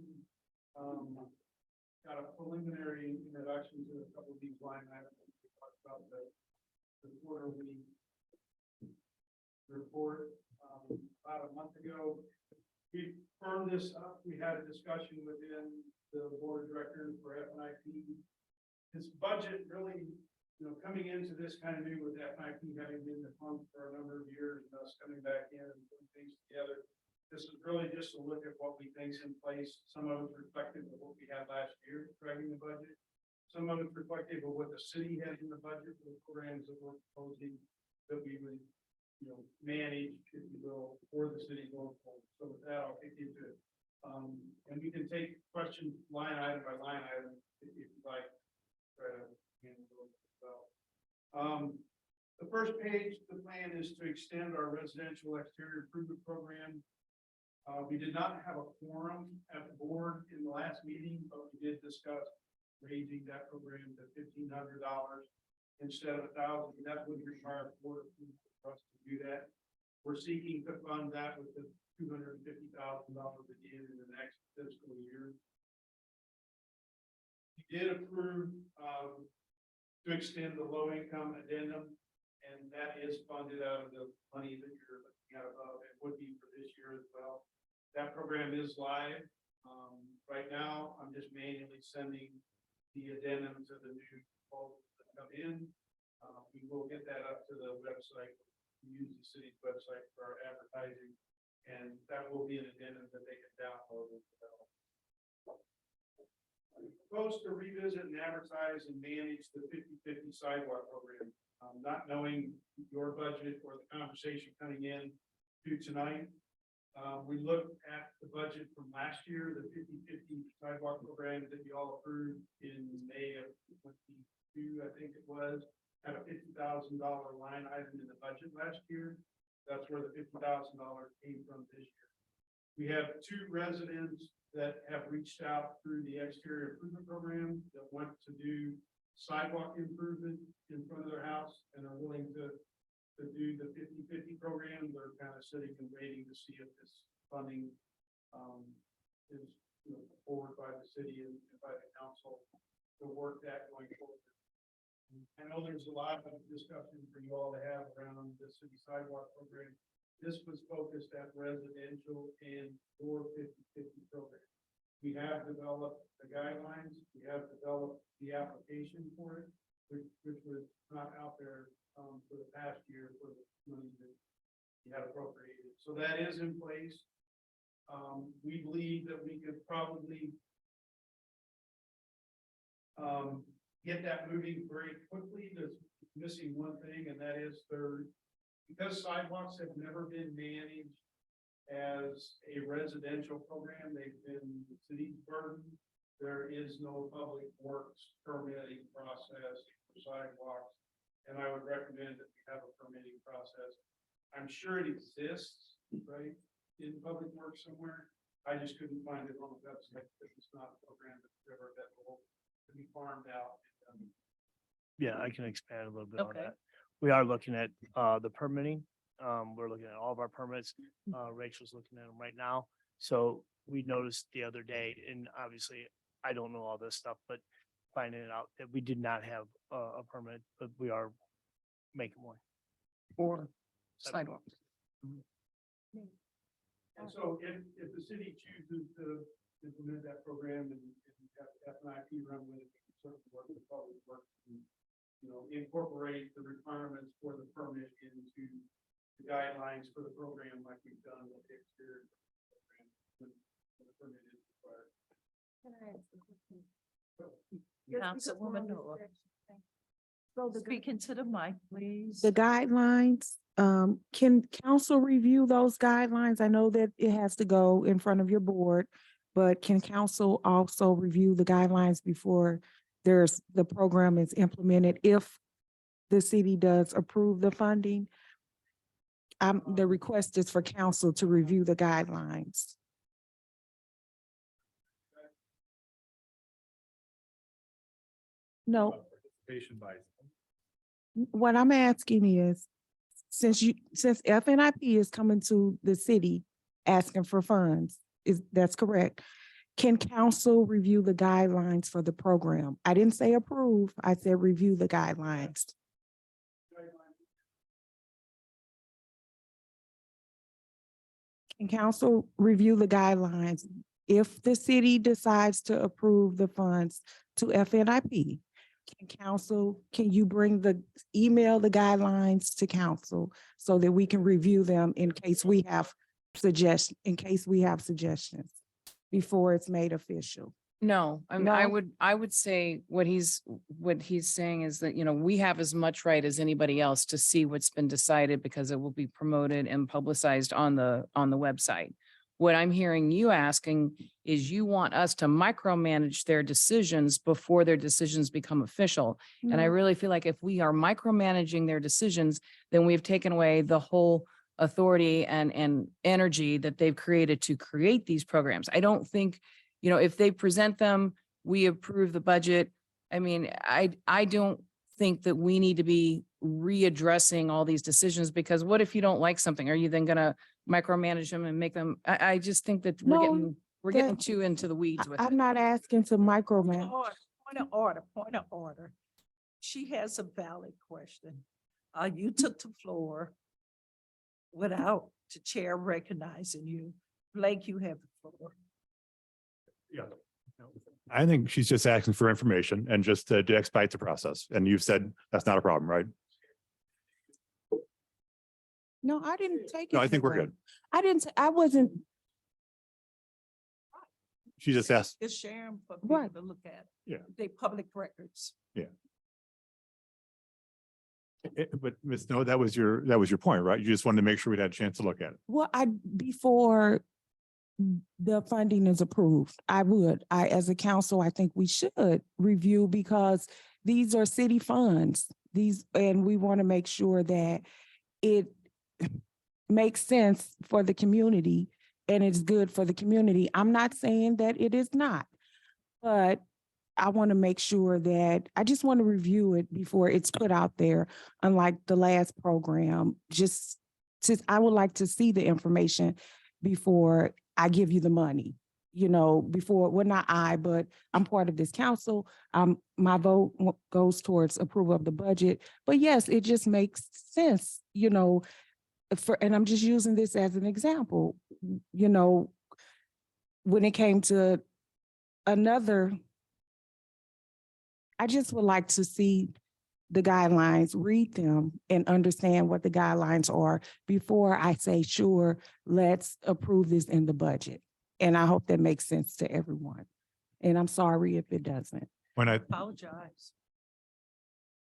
got a preliminary introduction to a couple of these line items we talked about the quarterly report. About a month ago, we firmed this up. We had a discussion within the board of directors for FNIP. This budget really, coming into this kind of new with FNIP having been defunct for a number of years, and us coming back in and putting things together. This is really just a look at what we think's in place. Some of it's reflective of what we had last year, driving the budget. Some of it's reflective of what the city has in the budget, the programs that we're proposing that we would, manage, if you will, for the city going forward. So with that, I'll kick into it. And we can take questions line item by line item if you'd like. Try to handle those as well. The first page, the plan is to extend our residential exterior improvement program. We did not have a quorum at the board in the last meeting, but we did discuss raising that program to $1,500 instead of $1,000. That would require board approval for us to do that. We're seeking to fund that with the $250,000 again in the next fiscal year. We did approve to extend the low income addendum, and that is funded out of the money that you're looking at above. It would be for this year as well. That program is live. Right now, I'm just manually sending the addendum to the new proposals that come in. We will get that up to the website. We use the city's website for our advertising, and that will be an addendum that they can download as well. I'm supposed to revisit and advertise and manage the 50/50 sidewalk program. Not knowing your budget or the conversation coming in to tonight. We looked at the budget from last year, the 50/50 sidewalk program that you all approved in May of 22, I think it was, had a $50,000 line item in the budget last year. That's where the $50,000 came from this year. We have 2 residents that have reached out through the exterior improvement program that want to do sidewalk improvement in front of their house and are willing to do the 50/50 program. They're kind of sitting and waiting to see if this funding is forward by the city and by the council to work that going forward. I know there's a lot of discussion for you all to have around the city sidewalk program. This was focused at residential and your 50/50 program. We have developed the guidelines. We have developed the application for it, which was not out there for the past year for the money that you had appropriated. So that is in place. We believe that we could probably get that moving very quickly. There's missing one thing, and that is because sidewalks have never been managed as a residential program, they've been the city's burden. There is no public works permitting process for sidewalks. And I would recommend that we have a permitting process. I'm sure it exists, right, in public works somewhere. I just couldn't find it on the website because it's not a program that's ever available to be farmed out. Yeah, I can expand a little bit on Okay. that. We are looking at the permitting. We're looking at all of our permits. Rachel's looking at them right now. So we noticed the other day, and obviously I don't know all this stuff, but finding it out that we did not have a permit, but we are making one. For sidewalks. And so if the city chooses to implement that program and have FNIP run with it, we can certainly work with public works and, incorporate the requirements for the permit into the guidelines for the program like we've done with the exterior program when the permit is required. Can I ask a question? Councilwoman Noah. So the Speaking to the mic, please. The guidelines, can council review those guidelines? I know that it has to go in front of your board, but can council also review the guidelines before the program is implemented if the city does approve the funding? The request is for council to review the guidelines. No, Participation by. what I'm asking is, since FNIP is coming to the city asking for funds, that's correct. Can council review the guidelines for the program? I didn't say approve, I said review the guidelines. Can council review the guidelines? If the city decides to approve the funds to FNIP, can you email the guidelines to council so that we can review them in case we have suggestions before it's made official? No, I mean, I No? would say what he's saying is that, we have as much right as anybody else to see what's been decided because it will be promoted and publicized on the website. What I'm hearing you asking is you want us to micromanage their decisions before their decisions become official. And I No. really feel like if we are micromanaging their decisions, then we've taken away the whole authority and energy that they've created to create these programs. I don't think, if they present them, we approve the budget. I mean, I don't think that we need to be readdressing all these decisions because what if you don't like something? Are you then gonna micromanage them and make them? I just think that No, we're getting that- too into the weeds with it. I'm not asking to micromanage. Point of order. She has a valid question. You took the floor without the chair recognizing you. Blake, you have the floor. Yeah. I think she's just asking for information and just to expedite the process. And you've said that's not a problem, right? No, I didn't take it. No, I think that we're way. good. I wasn't, She just asked, Just share them for people Right. to look at. Yeah. They public records. but Ms. Snow, that was your point, right? You just wanted to make sure we'd had a chance to look at it. well, before the funding is approved, as a council, I think we should review because these are city funds. And we want to make sure that it makes sense for the community and it's good for the community. I'm not saying that it is not, but I want to make sure that, I just want to review it before it's put out there, unlike the last program. I would like to see the information before I give you the money, not I, but I'm part of this council. My vote goes towards approval of the budget. But yes, it just makes sense, and I'm just using this as an example, when it came to I just would like to see the guidelines, read them and understand what the guidelines are before I say, sure, let's approve this in the budget. And I hope that makes sense to everyone. And I'm sorry if it doesn't. When I, Apologize.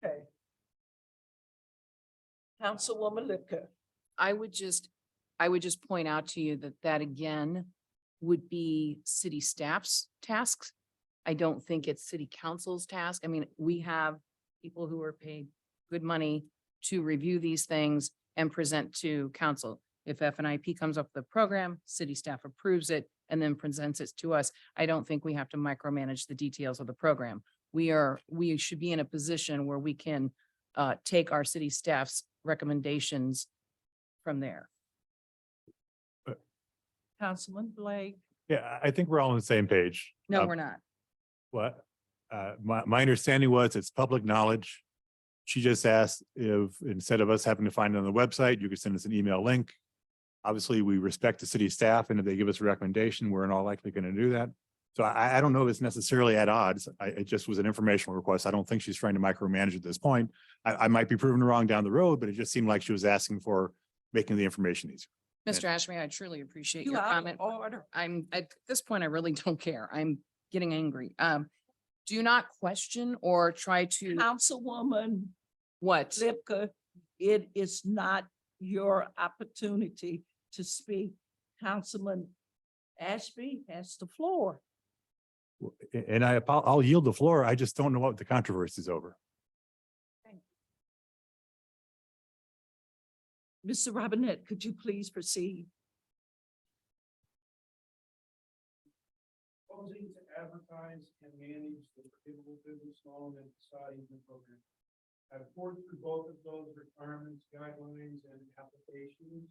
Okay. Councilwoman Lipka. I would just point out to you that again would be city staff's tasks. I don't think it's city council's task. I mean, we have people who are paid good money to review these things and present to council. If FNIP comes up with a program, city staff approves it and then presents it to us. I don't think we have to micromanage the details of the program. We should be in a position where we can take our city staff's recommendations from there. Councilman Blake. yeah, I think we're all on the same page. No, we're not. What? My understanding was it's public knowledge. She just asked if instead of us having to find it on the website, you could send us an email link. Obviously, we respect the city staff, and if they give us a recommendation, we're in all likely going to do that. So I don't know if it's necessarily at odds. It just was an informational request. I don't think she's trying to micromanage at this point. I might be proven wrong down the road, but it just seemed like she was asking for making the information easier. Mr. Ashby, I truly appreciate You your out of comment. order. I'm, at this point, I really don't care. I'm getting angry. Do not question or try to, Councilwoman what? Lipka, it is not your opportunity to speak. Councilman Ashby has the floor. And I'll yield the floor. I just don't know what the controversy is over. Mr. Robinette, could you please proceed? Proposing to advertise and manage the prohibitable business loan and society program. I've poured through both of those requirements, guidelines, and applications.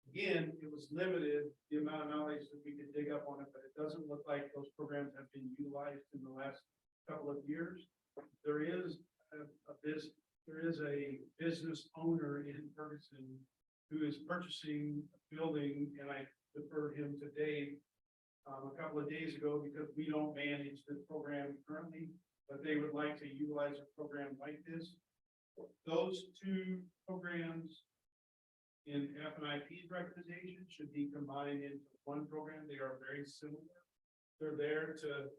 Again, it was limited, the amount of knowledge that we could dig up on it, but it doesn't look like those programs have been utilized in the last couple of years. There is there is a business owner in Ferguson who is purchasing a building, and I deferred him to Dave a couple of days ago because we don't manage this program currently, but they would like to utilize a program like this. Those two programs in F&IP's recommendation should be combined into one program. They are very similar. They're there to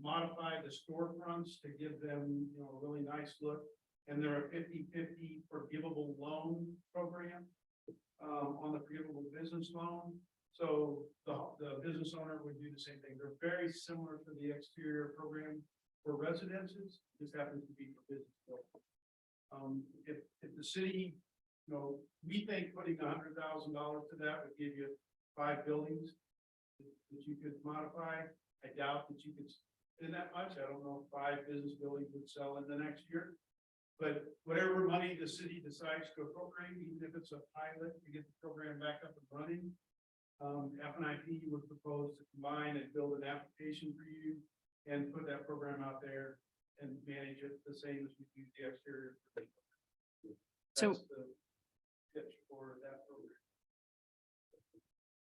modify the storefronts to give them, you know, a really nice look. And they're a 50-50 forgivable loan program on the forgivable business loan. So the business owner would do the same thing. They're very similar to the exterior program for residences. This happens to be for business. If the city, you know, we think putting $100,000 to that would give you 5 buildings that you could modify. I doubt that you could spend that much. I don't know if 5 business buildings would sell in the next year. But whatever money the city decides to appropriate, even if it's a pilot to get the program back up and running, F&IP would propose to combine and build an application for you and put that program out there and manage it the same as we do the exterior. So- That's the pitch for that program.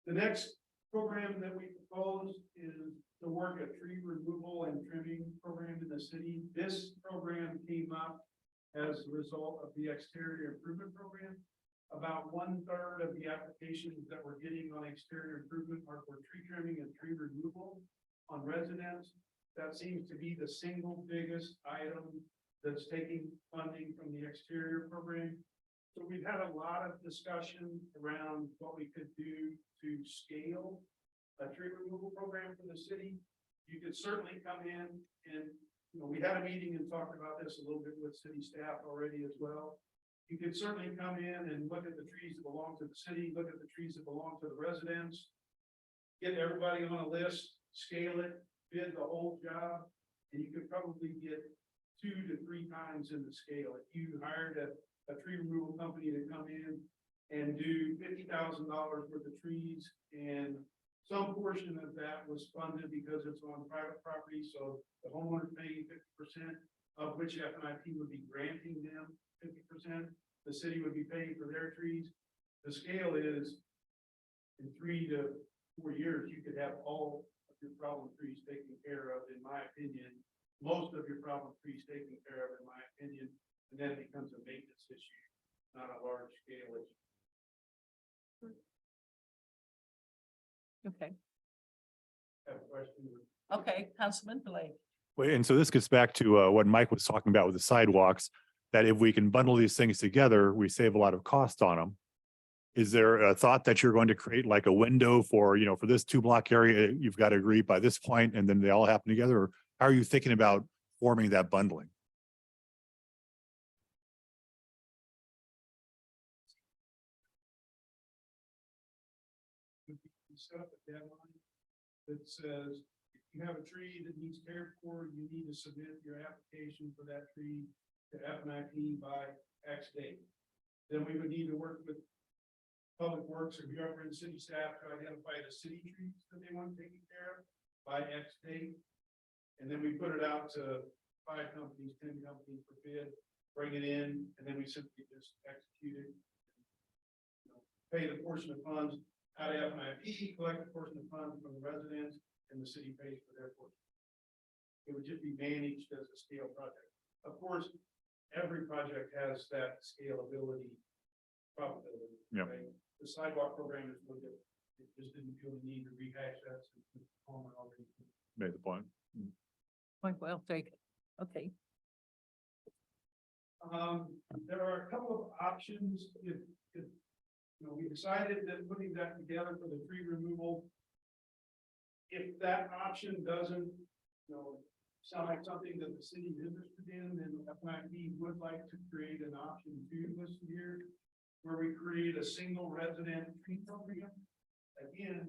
The next program that we propose is to work a tree removal and trimming program in the city. This program came up as a result of the exterior improvement program. About 1/3 of the applications that we're getting on exterior improvement are for tree trimming and tree removal on residents. That seems to be the single biggest item that's taking funding from the exterior program. So we've had a lot of discussion around what we could do to scale a tree removal program for the city. You could certainly come in and, you know, we had a meeting and talked about this a little bit with city staff already as well. You could certainly come in and look at the trees that belong to the city, look at the trees that belong to the residents, get everybody on a list, scale it, bid the whole job, and you could probably get 2 to 3 times in the scale. If you hired a tree removal company to come in and do $50,000 worth of trees, and some portion of that was funded because it's on private property, so the homeowner paying 50%, of which F&IP would be granting them 50%. The city would be paying for their trees. The scale is in 3 to 4 years, you could have all of your problem trees taken care of, in my opinion. Most of your problem trees taken care of, in my opinion, and then it becomes a maintenance issue, not a large scale issue. Okay, Have a question? okay, Councilman Blake. Well, and so this gets back to what Mike was talking about with the sidewalks, that if we can bundle these things together, we save a lot of cost on them. Is there a thought that you're going to create like a window for, you know, for this 2-block area, you've got to agree by this point and then they all happen together? Or how are you thinking about forming that bundling? We set up a deadline that says, if you have a tree that needs care for, you need to submit your application for that tree to F&IP by X date. Then we would need to work with Public Works or whoever in city staff to identify the city trees that they want taken care of by X date. And then we put it out to 5 companies, 10 companies for bid, bring it in, and then we simply just execute it. You know, pay the portion of funds out of F&IP, collect a portion of funds from the residents, and the city pays for their portion. It would just be managed as a scale project. Of course, every project has that scalability probability. Yeah. Right? The sidewalk program is a little different. It just didn't feel the need to rehash that since the Palmer already. Made the point. Point well taken. Okay. There are a couple of options if you know, we decided that putting that together for the tree removal. If that option doesn't, you know, sound like something that the city is interested in, then F&IP would like to create an option 2 this year, where we create a single resident tree program. Again,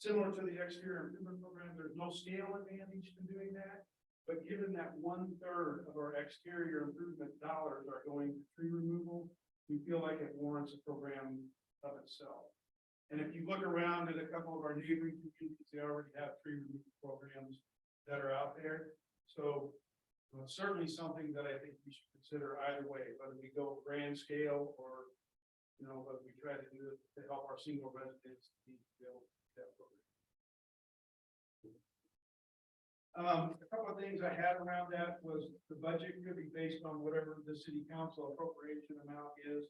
similar to the exterior improvement program, there's no scale advantage to doing that. But given that 1/3 of our exterior improvement dollars are going to tree removal, we feel like it warrants a program of itself. And if you look around at a couple of our neighboring communities, they already have tree removal programs that are out there. So certainly something that I think we should consider either way, whether we go grand scale or, whether we try to do it to help our single residents to be able to do that program. A couple of things I had around that was the budget could be based on whatever the city council appropriation amount is.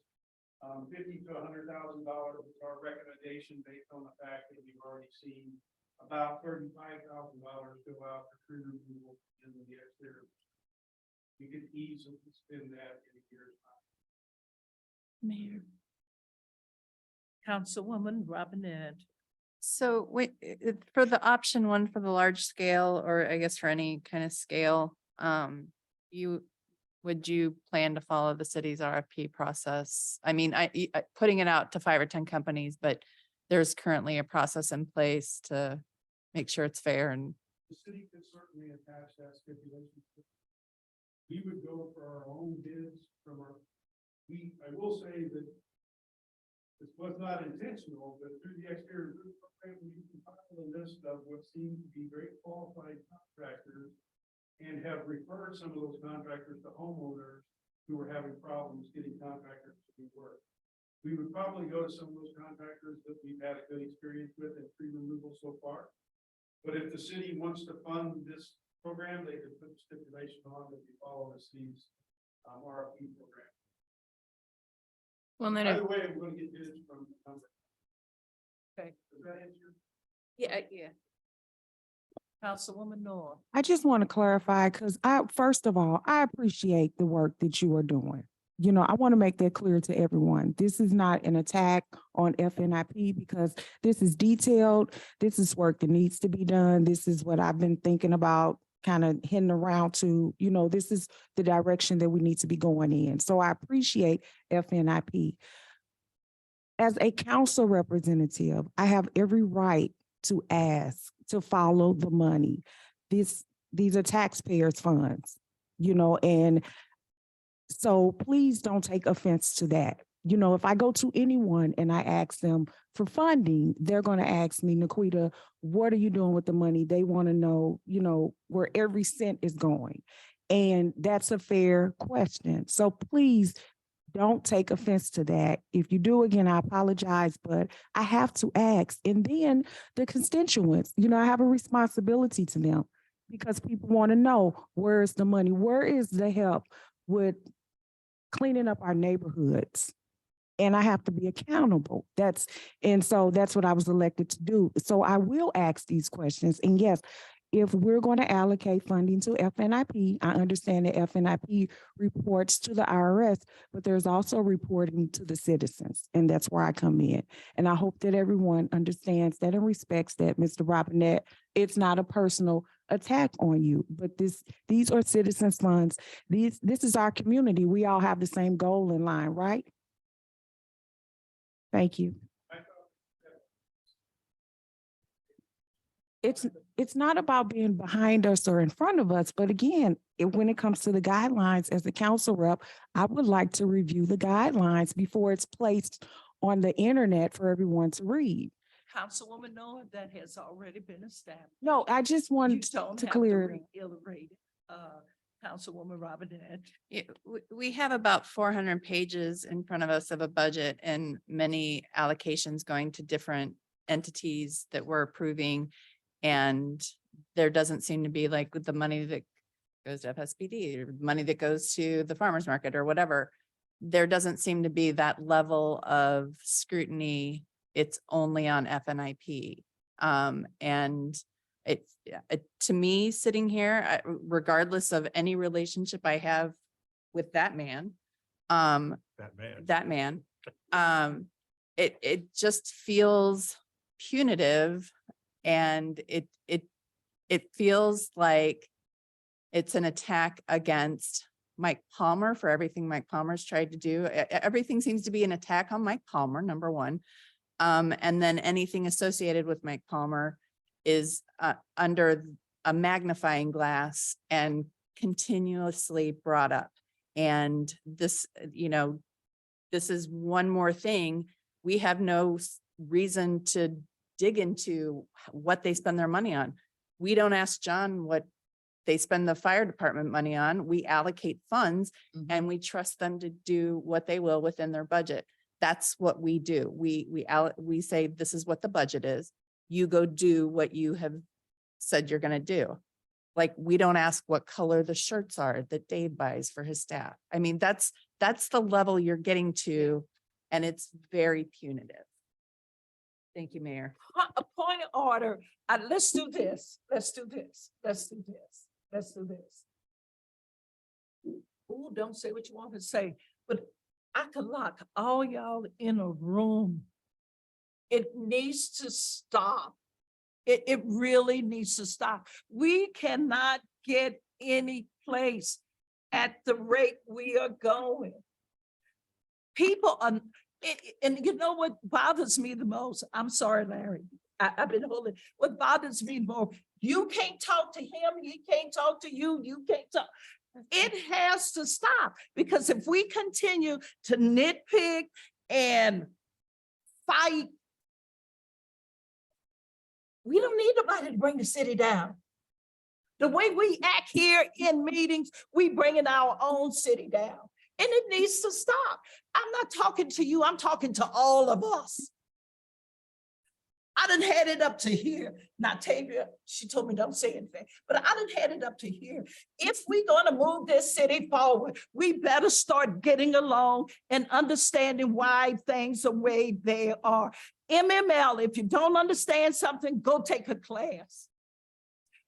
$50,000 to $100,000 is our recommendation based on the fact that we've already seen about $35,000 go out for tree removal in the exterior. We could easily spend that in a year's time. Mayor. Councilwoman Robinette. So wait, for the option one for the large scale, or I guess for any kind of scale, would you plan to follow the city's RFP process? I mean, putting it out to 5 or 10 companies, but there's currently a process in place to make sure it's fair and. The city could certainly attach that stipulation. We would go for our own bids from I will say that this was not intentional, but through the exterior roof program, we compiled a list of what seemed to be very qualified contractors and have referred some of those contractors to homeowners who were having problems getting contractors to do work. We would probably go to some of those contractors that we've had a good experience with in tree removal so far. But if the city wants to fund this program, they could put stipulation on that we follow the city's RFP program. Well, then, Either way, I'm going to get bids from the company. Okay. Does that answer? Yeah. Councilwoman Noor. I just want to clarify, because first of all, I appreciate the work that you are doing. I want to make that clear to everyone. This is not an attack on FNIP because this is detailed. This is work that needs to be done. This is what I've been thinking about, kind of hitting around to, this is the direction that we need to be going in. So I appreciate FNIP. As a council representative, I have every right to ask to follow the money. These are taxpayers' funds, and so please don't take offense to that. If I go to anyone and I ask them for funding, they're going to ask me, Naquita, what are you doing with the money? They want to know, where every cent is going. And that's a fair question. So please don't take offense to that. If you do, again, I apologize, but I have to ask. And then the constituents, I have a responsibility to them because people want to know, where is the money? Where is the help with cleaning up our neighborhoods? And I have to be accountable. So that's what I was elected to do. So I will ask these questions. And yes, if we're going to allocate funding to FNIP, I understand that FNIP reports to the IRS, but there's also reporting to the citizens. And that's where I come in. And I hope that everyone understands that and respects that, Mr. Robinette. It's not a personal attack on you, but these are citizens' funds. This is our community. We all have the same goal in line, right? Thank you. It's not about being behind us or in front of us, but again, when it comes to the guidelines, as a council rep, I would like to review the guidelines before it's placed on the internet for everyone to read. Councilwoman Noor, that has already been established. No, I just You wanted don't to have clear it. reiterate, Councilwoman Robinette. We have about 400 pages in front of us of a budget and many allocations going to different entities that we're approving. And there doesn't seem to be like with the money that goes to FSBD or money that goes to the farmer's market or whatever. There doesn't seem to be that level of scrutiny. It's only on FNIP. And to me, sitting here, regardless of any relationship I have with that man, it just feels punitive, and it feels like it's an attack against Mike Palmer for everything Mike Palmer's tried to do. Everything seems to be an attack on Mike Palmer, number one. And then anything associated with Mike Palmer is under a magnifying glass and continuously brought up. And this, this is one more thing We have no reason to dig into what they spend their money on. We don't ask John what they spend the fire department money on. We allocate funds and we trust them to do what they will within their budget. That's what we do. We say, this is what the budget is. You go do what you have said you're going to do. Like, we don't ask what color the shirts are that Dave buys for his staff. I mean, that's the level you're getting to, and it's very punitive. Thank you, Mayor. A point of order. Let's do this. Let's do this. Let's do this. Let's do this. Ooh, don't say what you want to say, but I could lock all y'all in a room. It needs to stop. It really needs to stop. We cannot get any place at the rate we are going. People are, and you know what bothers me the most? I'm sorry, Larry. I've been holding. What bothers me more, you can't talk to him, he can't talk to you, you can't talk. It has to stop, because if we continue to nitpick and fight, we don't need nobody to bring the city down. The way we act here in meetings, we bringing our own city down, and it needs to stop. I'm not talking to you, I'm talking to all of us. I done had it up to here. Now Tavia, she told me don't say anything, but I done had it up to here. If we're gonna move this city forward, we better start getting along and understanding why things are the way they are. MML, if you don't understand something, go take a class.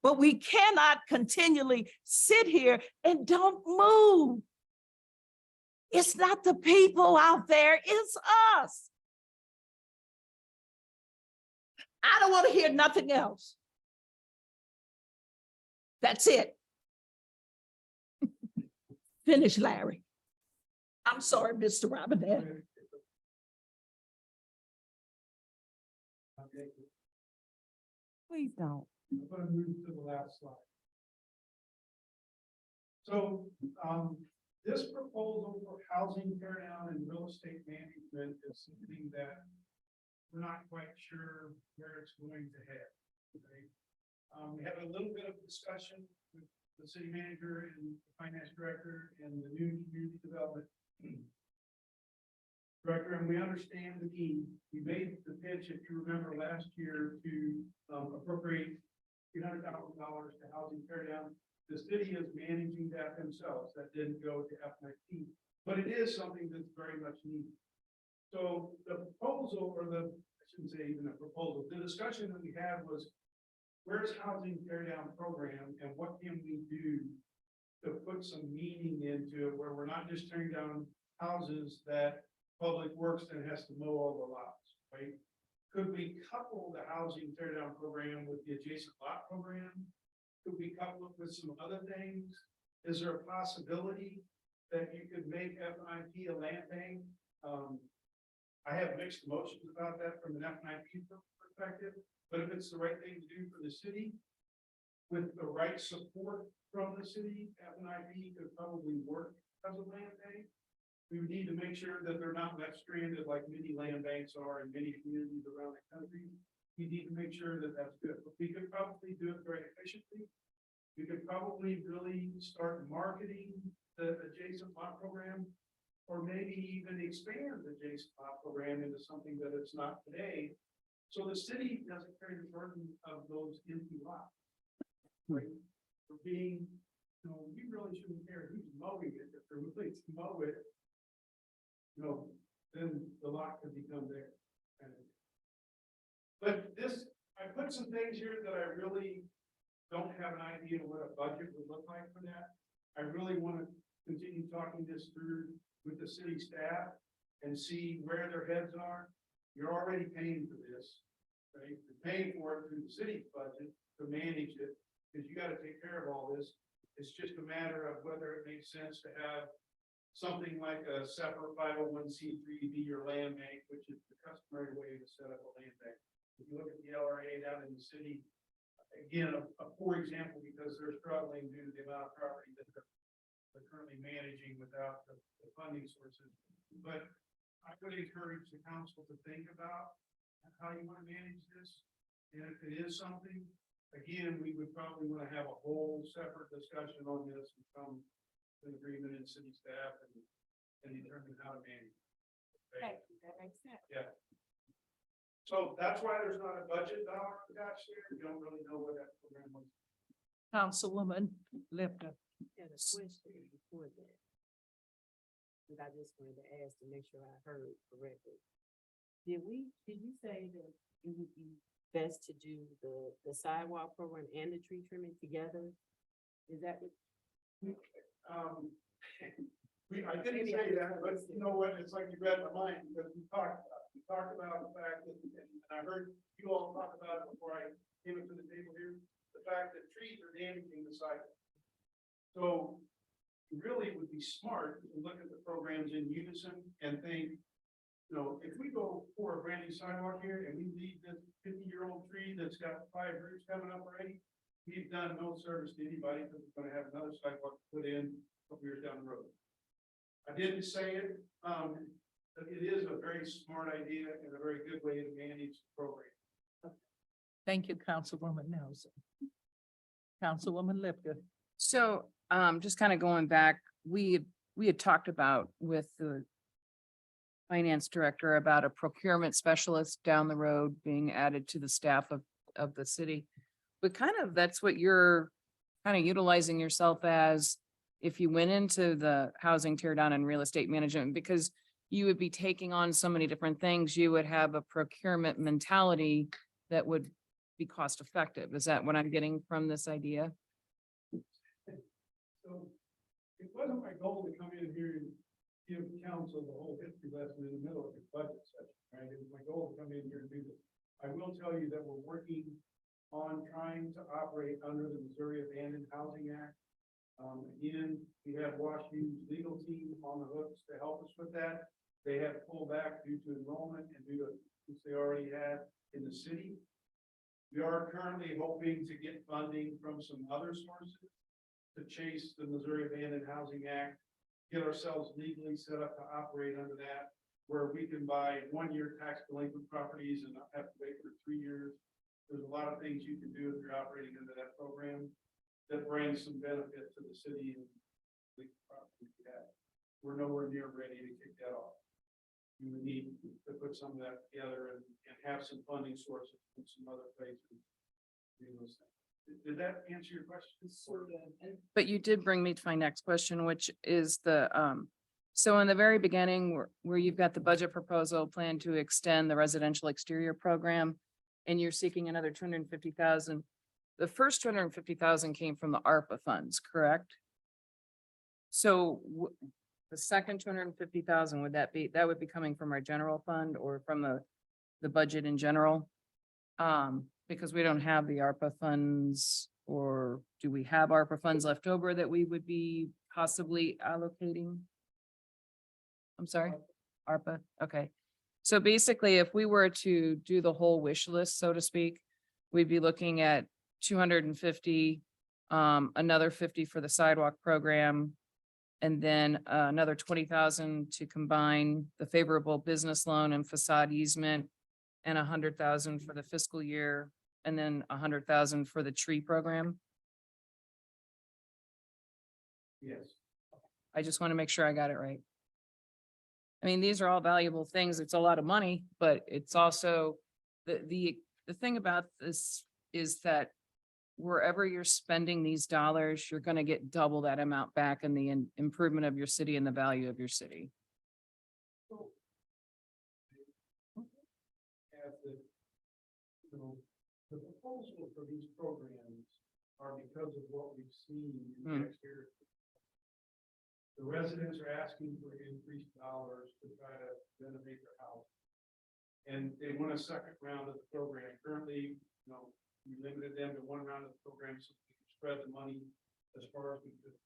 But we cannot continually sit here and don't move. It's not the people out there, it's us. I don't want to hear nothing else. That's it. Finish, Larry. I'm sorry, Mr. Robinette. Please don't. I'm gonna move to the last slide. So, this proposal for housing tear down and real estate management is something that we're not quite sure where it's going to head. Okay? We had a little bit of discussion with the city manager and the finance director and the new community development director, and we understand the need. We made the pitch, if you remember last year, to appropriate $300,000 to housing tear down. The city is managing that themselves. That didn't go to F19, but it is something that's very much needed. So the proposal, or I shouldn't say even a proposal, the discussion that we had was, where's housing tear down program and what can we do to put some meaning into it, where we're not just tearing down houses that Public Works then has to mow all the lots, right? Could we couple the housing tear down program with the adjacent lot program? Could we couple it with some other things? Is there a possibility that you could make FNIP a land bank? I have mixed emotions about that from an FNIP perspective, but if it's the right thing to do for the city, with the right support from the city, FNIP could probably work as a land bank. We would need to make sure that they're not left stranded like many land banks are in many communities around the country. We need to make sure that that's good, but we could probably do it very efficiently. We could probably really start marketing the adjacent lot program, or maybe even expand the adjacent lot program into something that it's not today. So the city doesn't carry the burden of those empty lots. Right? For being, we really shouldn't care who's mowing it. If they're willing to mow it, then the lot could become theirs. But I put some things here that I really don't have an idea what a budget would look like for that. I really want to continue talking this through with the city staff and see where their heads are. You're already paying for this, right? You're paying for it through the city's budget to manage it, because you got to take care of all this. It's just a matter of whether it makes sense to have something like a separate 501c3 be your land bank, which is the customary way to set up a land bank. If you look at the LRA down in the city, again, a poor example, because they're struggling due to the amount of property that they're currently managing without the funding sources. But I would encourage the council to think about how you want to manage this. And if it is something, again, we would probably want to have a whole separate discussion on this and come to an agreement in city staff and determine how to manage. it. Okay? That makes sense. Yeah. So that's why there's not a budget dollar attached here. We don't really know what that program was. Councilwoman Lipton. Had a question before that. And I just wanted to ask to make sure I heard correctly. Did you say that it would be best to do the sidewalk program and the tree trimming together? Is that what? I didn't say that, but you know what, it's like you read my mind, because we talked about the fact that, and I heard you all talk about it before I came into the table here, the fact that trees are damaging the sidewalk. So it really would be smart to look at the programs in unison and think, you know, if we go for a brand new sidewalk here and we leave this 50-year-old tree that's got 5 roots coming up already, we've done no service to anybody, because we're gonna have another sidewalk put in a couple years down the road. I didn't say it, but it is a very smart idea and a very good way to manage the program. Thank you, Councilwoman Nelson. Councilwoman Lipton. So, just kind of going back, we had talked about with the finance director about a procurement specialist down the road being added to the staff of the city. But kind of, that's what you're kind of utilizing yourself as if you went into the housing tear down and real estate management, because you would be taking on so many different things. You would have a procurement mentality that would be cost effective. Is that what I'm getting from this idea? So it wasn't my goal to come in here and give council the whole history lesson in the middle of your budget session, right? It was my goal to come in here and do this. I will tell you that we're working on trying to operate under the Missouri Abandoned Housing Act. Again, we have WashU's legal team on the hooks to help us with that. They have pulled back due to enrollment and due to, which they already had in the city. We are currently hoping to get funding from some other sources to chase the Missouri Abandoned Housing Act, get ourselves legally set up to operate under that, where we can buy 1-year tax delinquent properties and not have to wait for 3 years. There's a lot of things you can do if you're operating under that program that brings some benefit to the city and the property we have. We're nowhere near ready to kick that off. We would need to put some of that together and have some funding sources from some other places. Did that answer your question? But you did bring me to my next question, which is the, so in the very beginning where you've got the budget proposal plan to extend the residential exterior program and you're seeking another 250,000. The first 250,000 came from the ARPA funds, correct? So the second 250,000, that would be coming from our general fund or from the budget in general? Because we don't have the ARPA funds, or do we have ARPA funds left over that we would be possibly allocating? I'm sorry, ARPA, okay. So basically, if we were to do the whole wish list, so to speak, we'd be looking at 250, another 50 for the sidewalk program, and then another 20,000 to combine the favorable business loan and facade easement, and 100,000 for the fiscal year, and then 100,000 for the tree program. Yes. I just want to make sure I got it right. I mean, these are all valuable things. It's a lot of money, but it's also the thing about this is that wherever you're spending these dollars, you're going to get double that amount back in the improvement of your city and the value of your city. The proposal for these programs are because of what we've seen in the exterior. The residents are asking for increased dollars to try to renovate their house. And they want a second round of the program. Currently, you know, we limited them to 1 round of the program so we could spread the money as far as we could.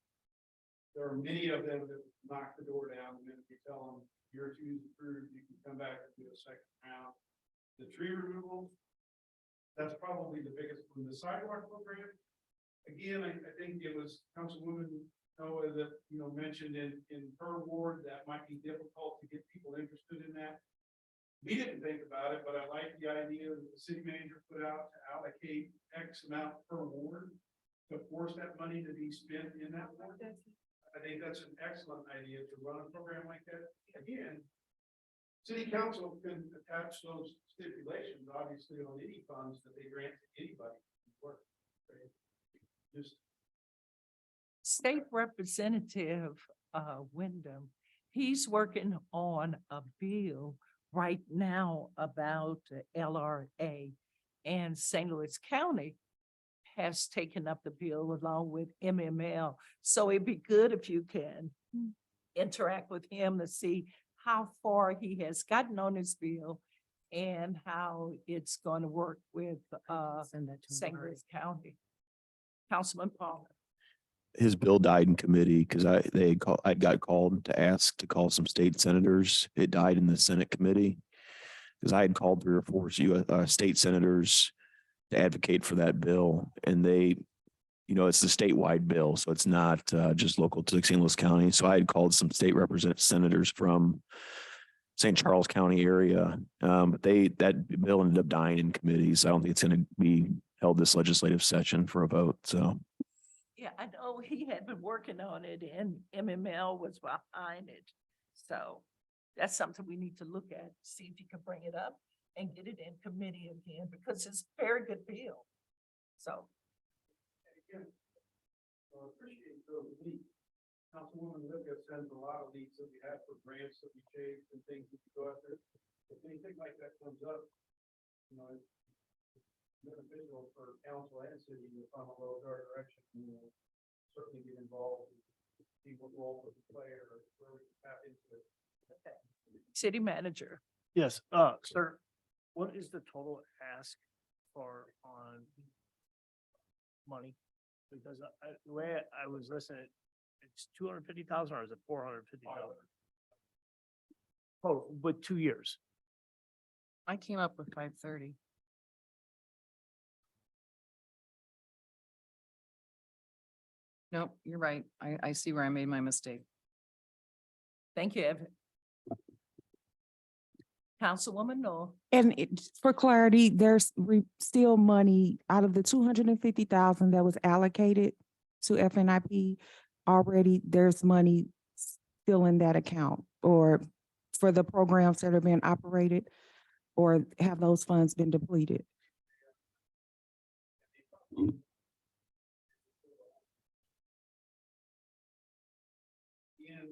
There are many of them that knock the door down, and then if you tell them year 2 is approved, you can come back and do a second round. The tree removal, that's probably the biggest one. The sidewalk program, again, I think it was Councilwoman Noah that, you know, mentioned in her ward that might be difficult to get people interested in that. We didn't think about it, but I like the idea that the city manager put out to allocate X amount per ward to force that money to be spent in that ward. I think that's an excellent idea to run a program like that. Again, city council can attach those stipulations, obviously, on any funds that they grant to anybody. Just State Representative Wyndham, he's working on a bill right now about the LRA. And St. Louis County has taken up the bill along with MML. So it'd be good if you can interact with him to see how far he has gotten on his bill and how it's going to work with Send that to St. Mari. Louis County. Councilman Paul. His bill died in committee because I got called to ask to call some state senators. It died in the Senate committee. Because I had called 3 or 4 state senators to advocate for that bill, and they, it's the statewide bill, so it's not just local to St. Louis County. So I had called some state senators from St. Charles County area, but that bill ended up dying in committees. I don't think it's going to be held this legislative session for a vote. So Yeah, I know he had been working on it and MML was behind it. So that's something we need to look at, see if you can bring it up and get it in committee again, because it's a very good bill. So, again, appreciate those leads. Councilwoman Livia sends a lot of leads that we have for grants that we chase and things that we go after. If anything like that comes up, it's beneficial for council and city to funnel those our direction. We'll certainly get involved. See what role we play or where we can tap into it. city manager, Yes, sir, what is the total ask on money? Because the way I was listening, it's 250,000 or is it 450,000? Oh, but 2 years. I came up with 530. Nope, you're right. I see where I made my mistake. thank you, Evan. Councilwoman Noel. And for clarity, there's still money out of the 250,000 that was allocated to FNIP already. There's money still in that account or for the programs that are being operated, or have those funds been depleted? And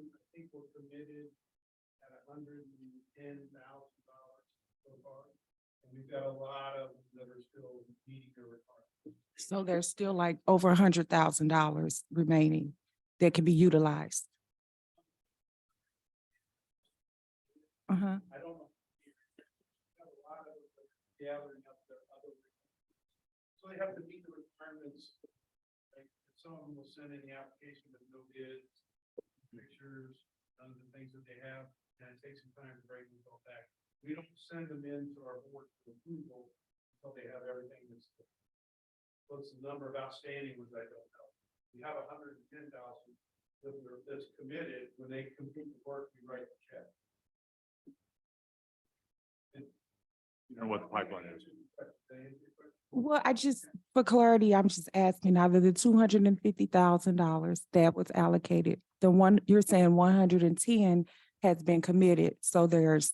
I think we're committed at $110,000 so far. And we've got a lot of them that are still meeting their requirements. So there's still like over $100,000 remaining that can be utilized. Uh-huh. I don't know. We've got a lot of them gathering up their other. So they have to meet the requirements. Like, some of them will send in the application with no bids, pictures, none of the things that they have, and it takes some time to bring them all back. We don't send them into our board for approval until they have everything that's. What's the number of outstanding ones, I don't know. We have 110,000 that's committed. When they complete the work, we write the check. You know what the pipeline is. Well, for clarity, I'm just asking, out of the $250,000 that was allocated, the one, you're saying 110 has been committed, so there's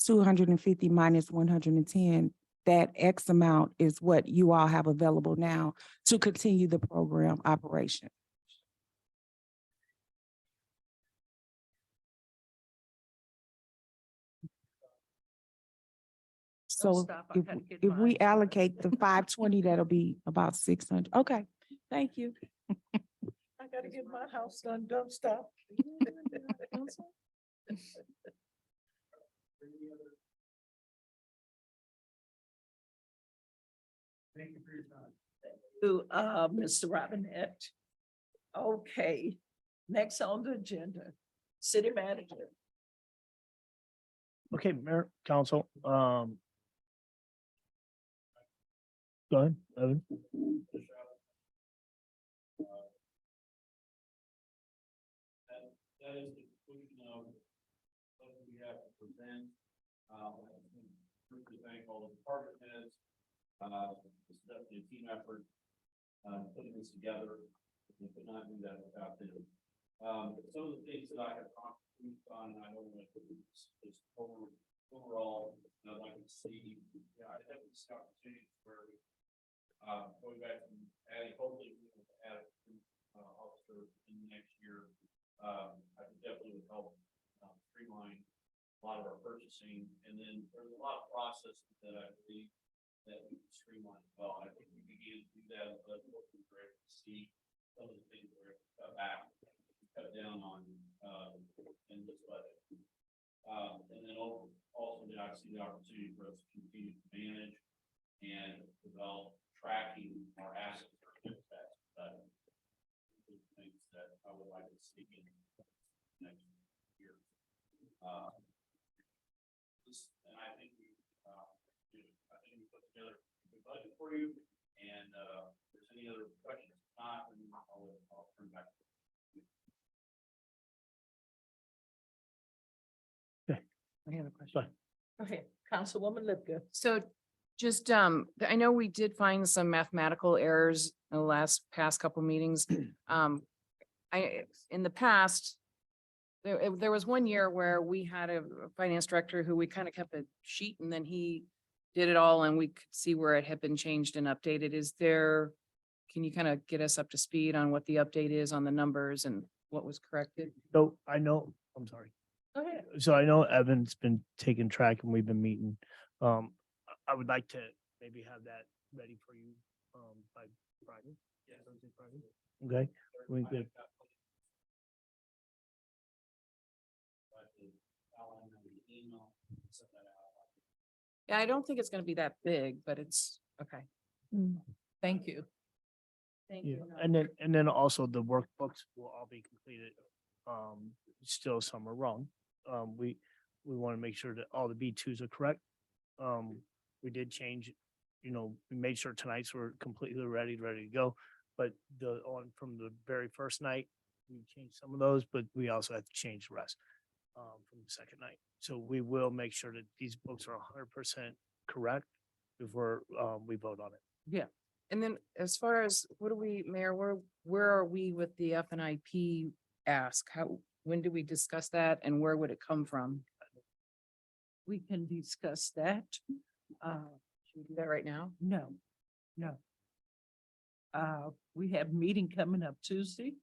250 minus 110, that X amount is what you all have available now to continue the program operation. So stop, I gotta get if we mine. allocate the 520, that'll be about 600. Okay, thank you. I gotta get my house done, don't stop. Thank you for your time. To Mr. Robinette. Okay, next on the agenda, city manager. Okay, Mayor, Council, go ahead, Evan. That is the conclusion of what we have for present. Briefly thank all the department heads. It's definitely a team effort, putting this together. We could not do that without them. Some of the things that I have contributed on, I don't want to is overall, I'd like to see, I definitely see opportunities where, going back and adding, hopefully, we will add officer in the next year. I think definitely would help streamline a lot of our purchasing, and then there's a lot of processes that I believe that we can streamline as well. I think we began to do that, but we're able to see some of the things we're able to cut back, cut down on in this budget. And then also, I see the opportunity for us to continue to manage and develop tracking our assets for dispatch. Things that I would like to see in next year. And I think we put together a good budget for you. And if there's any other questions, if not, then I'll turn back. I have a question. Okay, Councilwoman Lipka. So just, I know we did find some mathematical errors in the past couple meetings. In the past, there was one year where we had a finance director who we kind of kept a sheet and then he did it all and we could see where it had been changed and updated. Can you kind of get us up to speed on what the update is on the numbers and what was corrected? So I know, I'm sorry. Go ahead. So I know Evan's been taking track and we've been meeting. I would like to maybe have that ready for you by Friday. Yeah. Thursday, Friday. Okay. We could. Yeah, I don't think it's going to be that big, but it's okay. Thank you. Thank Yeah, and then also the workbooks will all be completed. Still some are wrong. We want to make sure that all the B2s are correct. We did change, we made sure tonight's were completely ready to go. But from the very first night, we changed some of those, but we also had to change the rest from the second night. So we will make sure that these books are 100% correct before we vote on it. Yeah. And then as far as Mayor, where are we with the FNIP ask? When do we discuss that and where would it come from? We can discuss that. Should we do that right now? No. We have a meeting coming up Tuesday.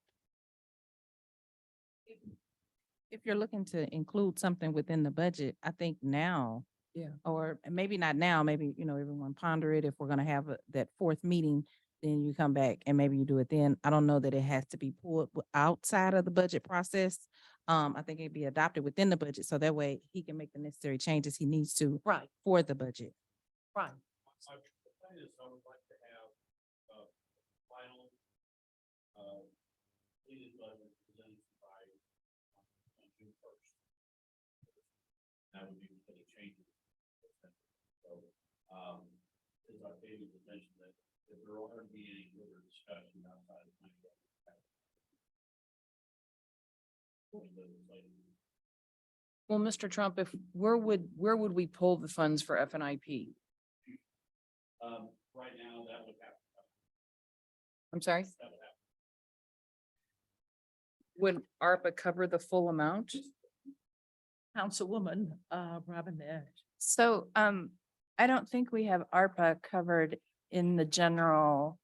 If you're looking to include something within the budget, I think now. Yeah. Or maybe not now, maybe, everyone ponder it. If we're gonna have that fourth meeting, then you come back and maybe you do it then. I don't know that it has to be pulled outside of the budget process. I think it'd be adopted within the budget, so that way he can make the necessary changes he needs to. Right. For the budget. Right. The plan is I would like to have final completed budget presented by on June 1st. That would be with any changes. So, as our David had mentioned, that if there are going to be any further discussion outside of my Well, Mr. Trump, where would we pull the funds for FNIP? Right now, that would have. I'm sorry, That would have. would ARPA cover the full amount? Councilwoman, Robinette. So, I don't think we have ARPA covered in the general.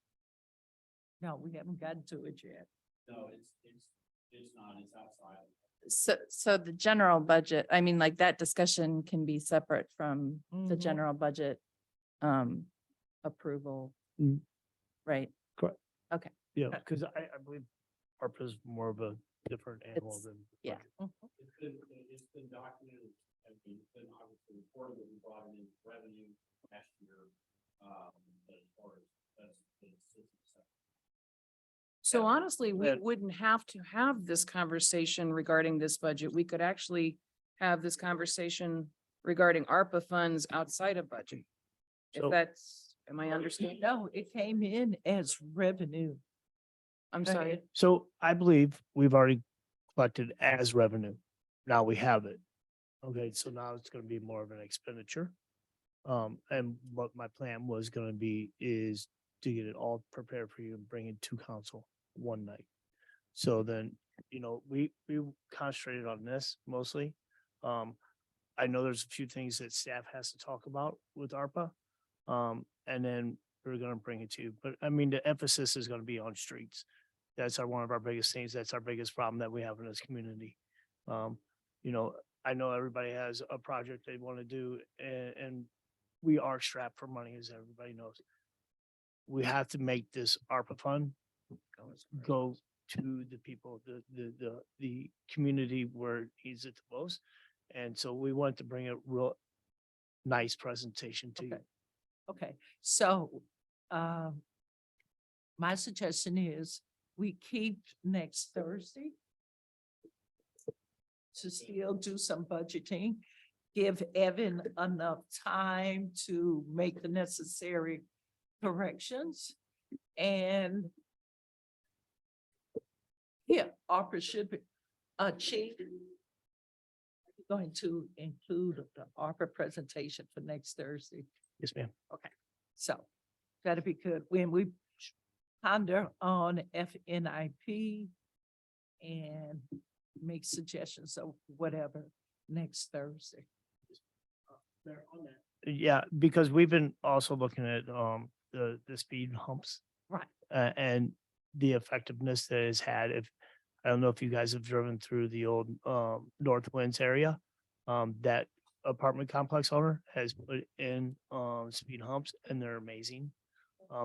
No, we haven't gotten to it yet. No, it's not, it's outside. So the general budget, I mean, like that discussion can be separate from the Mhm. general budget approval. Mm. Right? Yeah, because I believe ARPA is more of a different animal It's- than. yeah. budget. It's been documented, and it's been obviously reported that we brought in revenue last year. But as far as it's So honestly, we That- wouldn't have to have this conversation regarding this budget. We could actually have this conversation regarding ARPA funds outside of budget. If So- am I understanding? No, it came in as revenue. I'm Go sorry. ahead. So I believe we've already collected as revenue. Now we have it. Okay, so now it's gonna be more of an expenditure. And what my plan was gonna be is to get it all prepared for you and bring it to council one night. So then, we concentrated on this mostly. I know there's a few things that staff has to talk about with ARPA. And then we're gonna bring it to you, but I mean, the emphasis is gonna be on streets. That's one of our biggest things. That's our biggest problem that we have in this community. I know everybody has a project they want to do and we are strapped for money, as everybody knows. We have to make this ARPA fund go to the people, the community where it needs it the most. And so we want to bring a real nice presentation to you. Okay. Okay, so, my suggestion is we keep next Thursday to still do some budgeting, give Evan enough time to make the necessary corrections. And yeah, ARPA should be, Chief, going to include the ARPA presentation for next Thursday. Yes, ma'am. Okay, so that'd be good. When we ponder on FNIP and make suggestions of whatever next Thursday. Yeah, because we've been also looking at the speed humps. Right. And the effectiveness that it's had. If I don't know if you guys have driven through the old North Winds area. That apartment complex owner has put in speed humps and they're amazing.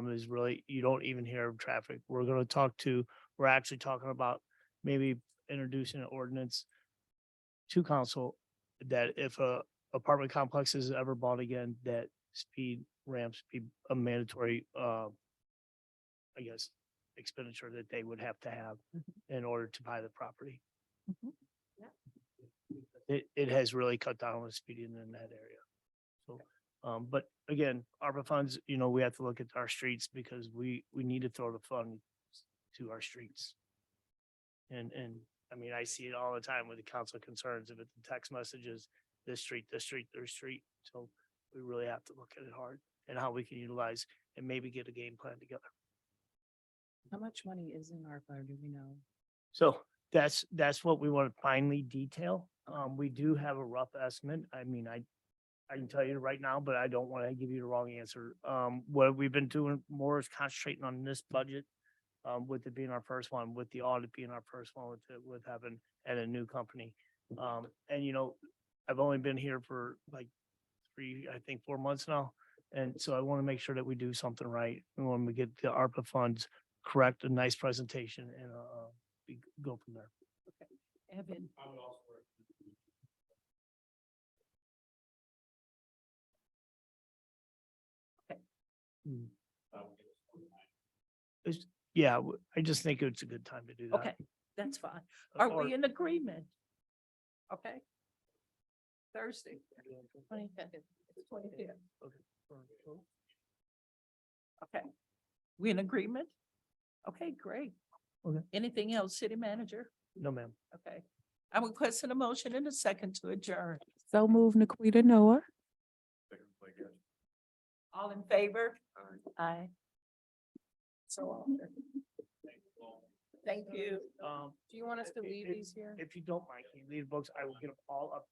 Is really, you don't even hear traffic. We're actually talking about maybe introducing an ordinance to council that if a apartment complex is ever bought again, that speed ramps be a mandatory, I guess, expenditure that they would have to have in order to buy the property. It has really cut down on speeding in that area. So, but again, ARPA funds, we have to look at our streets because we need to throw the funds to our streets. And I mean, I see it all the time with the council concerns of it, the text messages, this street, this street, their street. So we really have to look at it hard and how we can utilize and maybe get a game plan together. How much money is in ARPA, do we know? So that's what we want to finally detail. We do have a rough estimate. I mean, I can tell you right now, but I don't want to give you the wrong answer. What we've been doing more is concentrating on this budget. With it being our first one, with the audit being our first one, with having at a new company. And I've only been here for like 4 months now. And so I want to make sure that we do something right. And when we get the ARPA funds correct, a nice presentation and we go from there. Evan, I would also Mm. recommend. Yeah, I just think it's a good time to do that. okay, that's fine. Are Or- we in agreement? Okay. Thursday. 25th. It's 25th. Okay. Okay. We in agreement? Okay, great. Okay. Anything else, city manager? No, ma'am. Okay. I'm requesting a motion in a second to adjourn. So move Naquita Noah. All in favor? Aye. So. Thank you. Do you want us to leave these here? If you don't mind, can you leave books? I will get them all up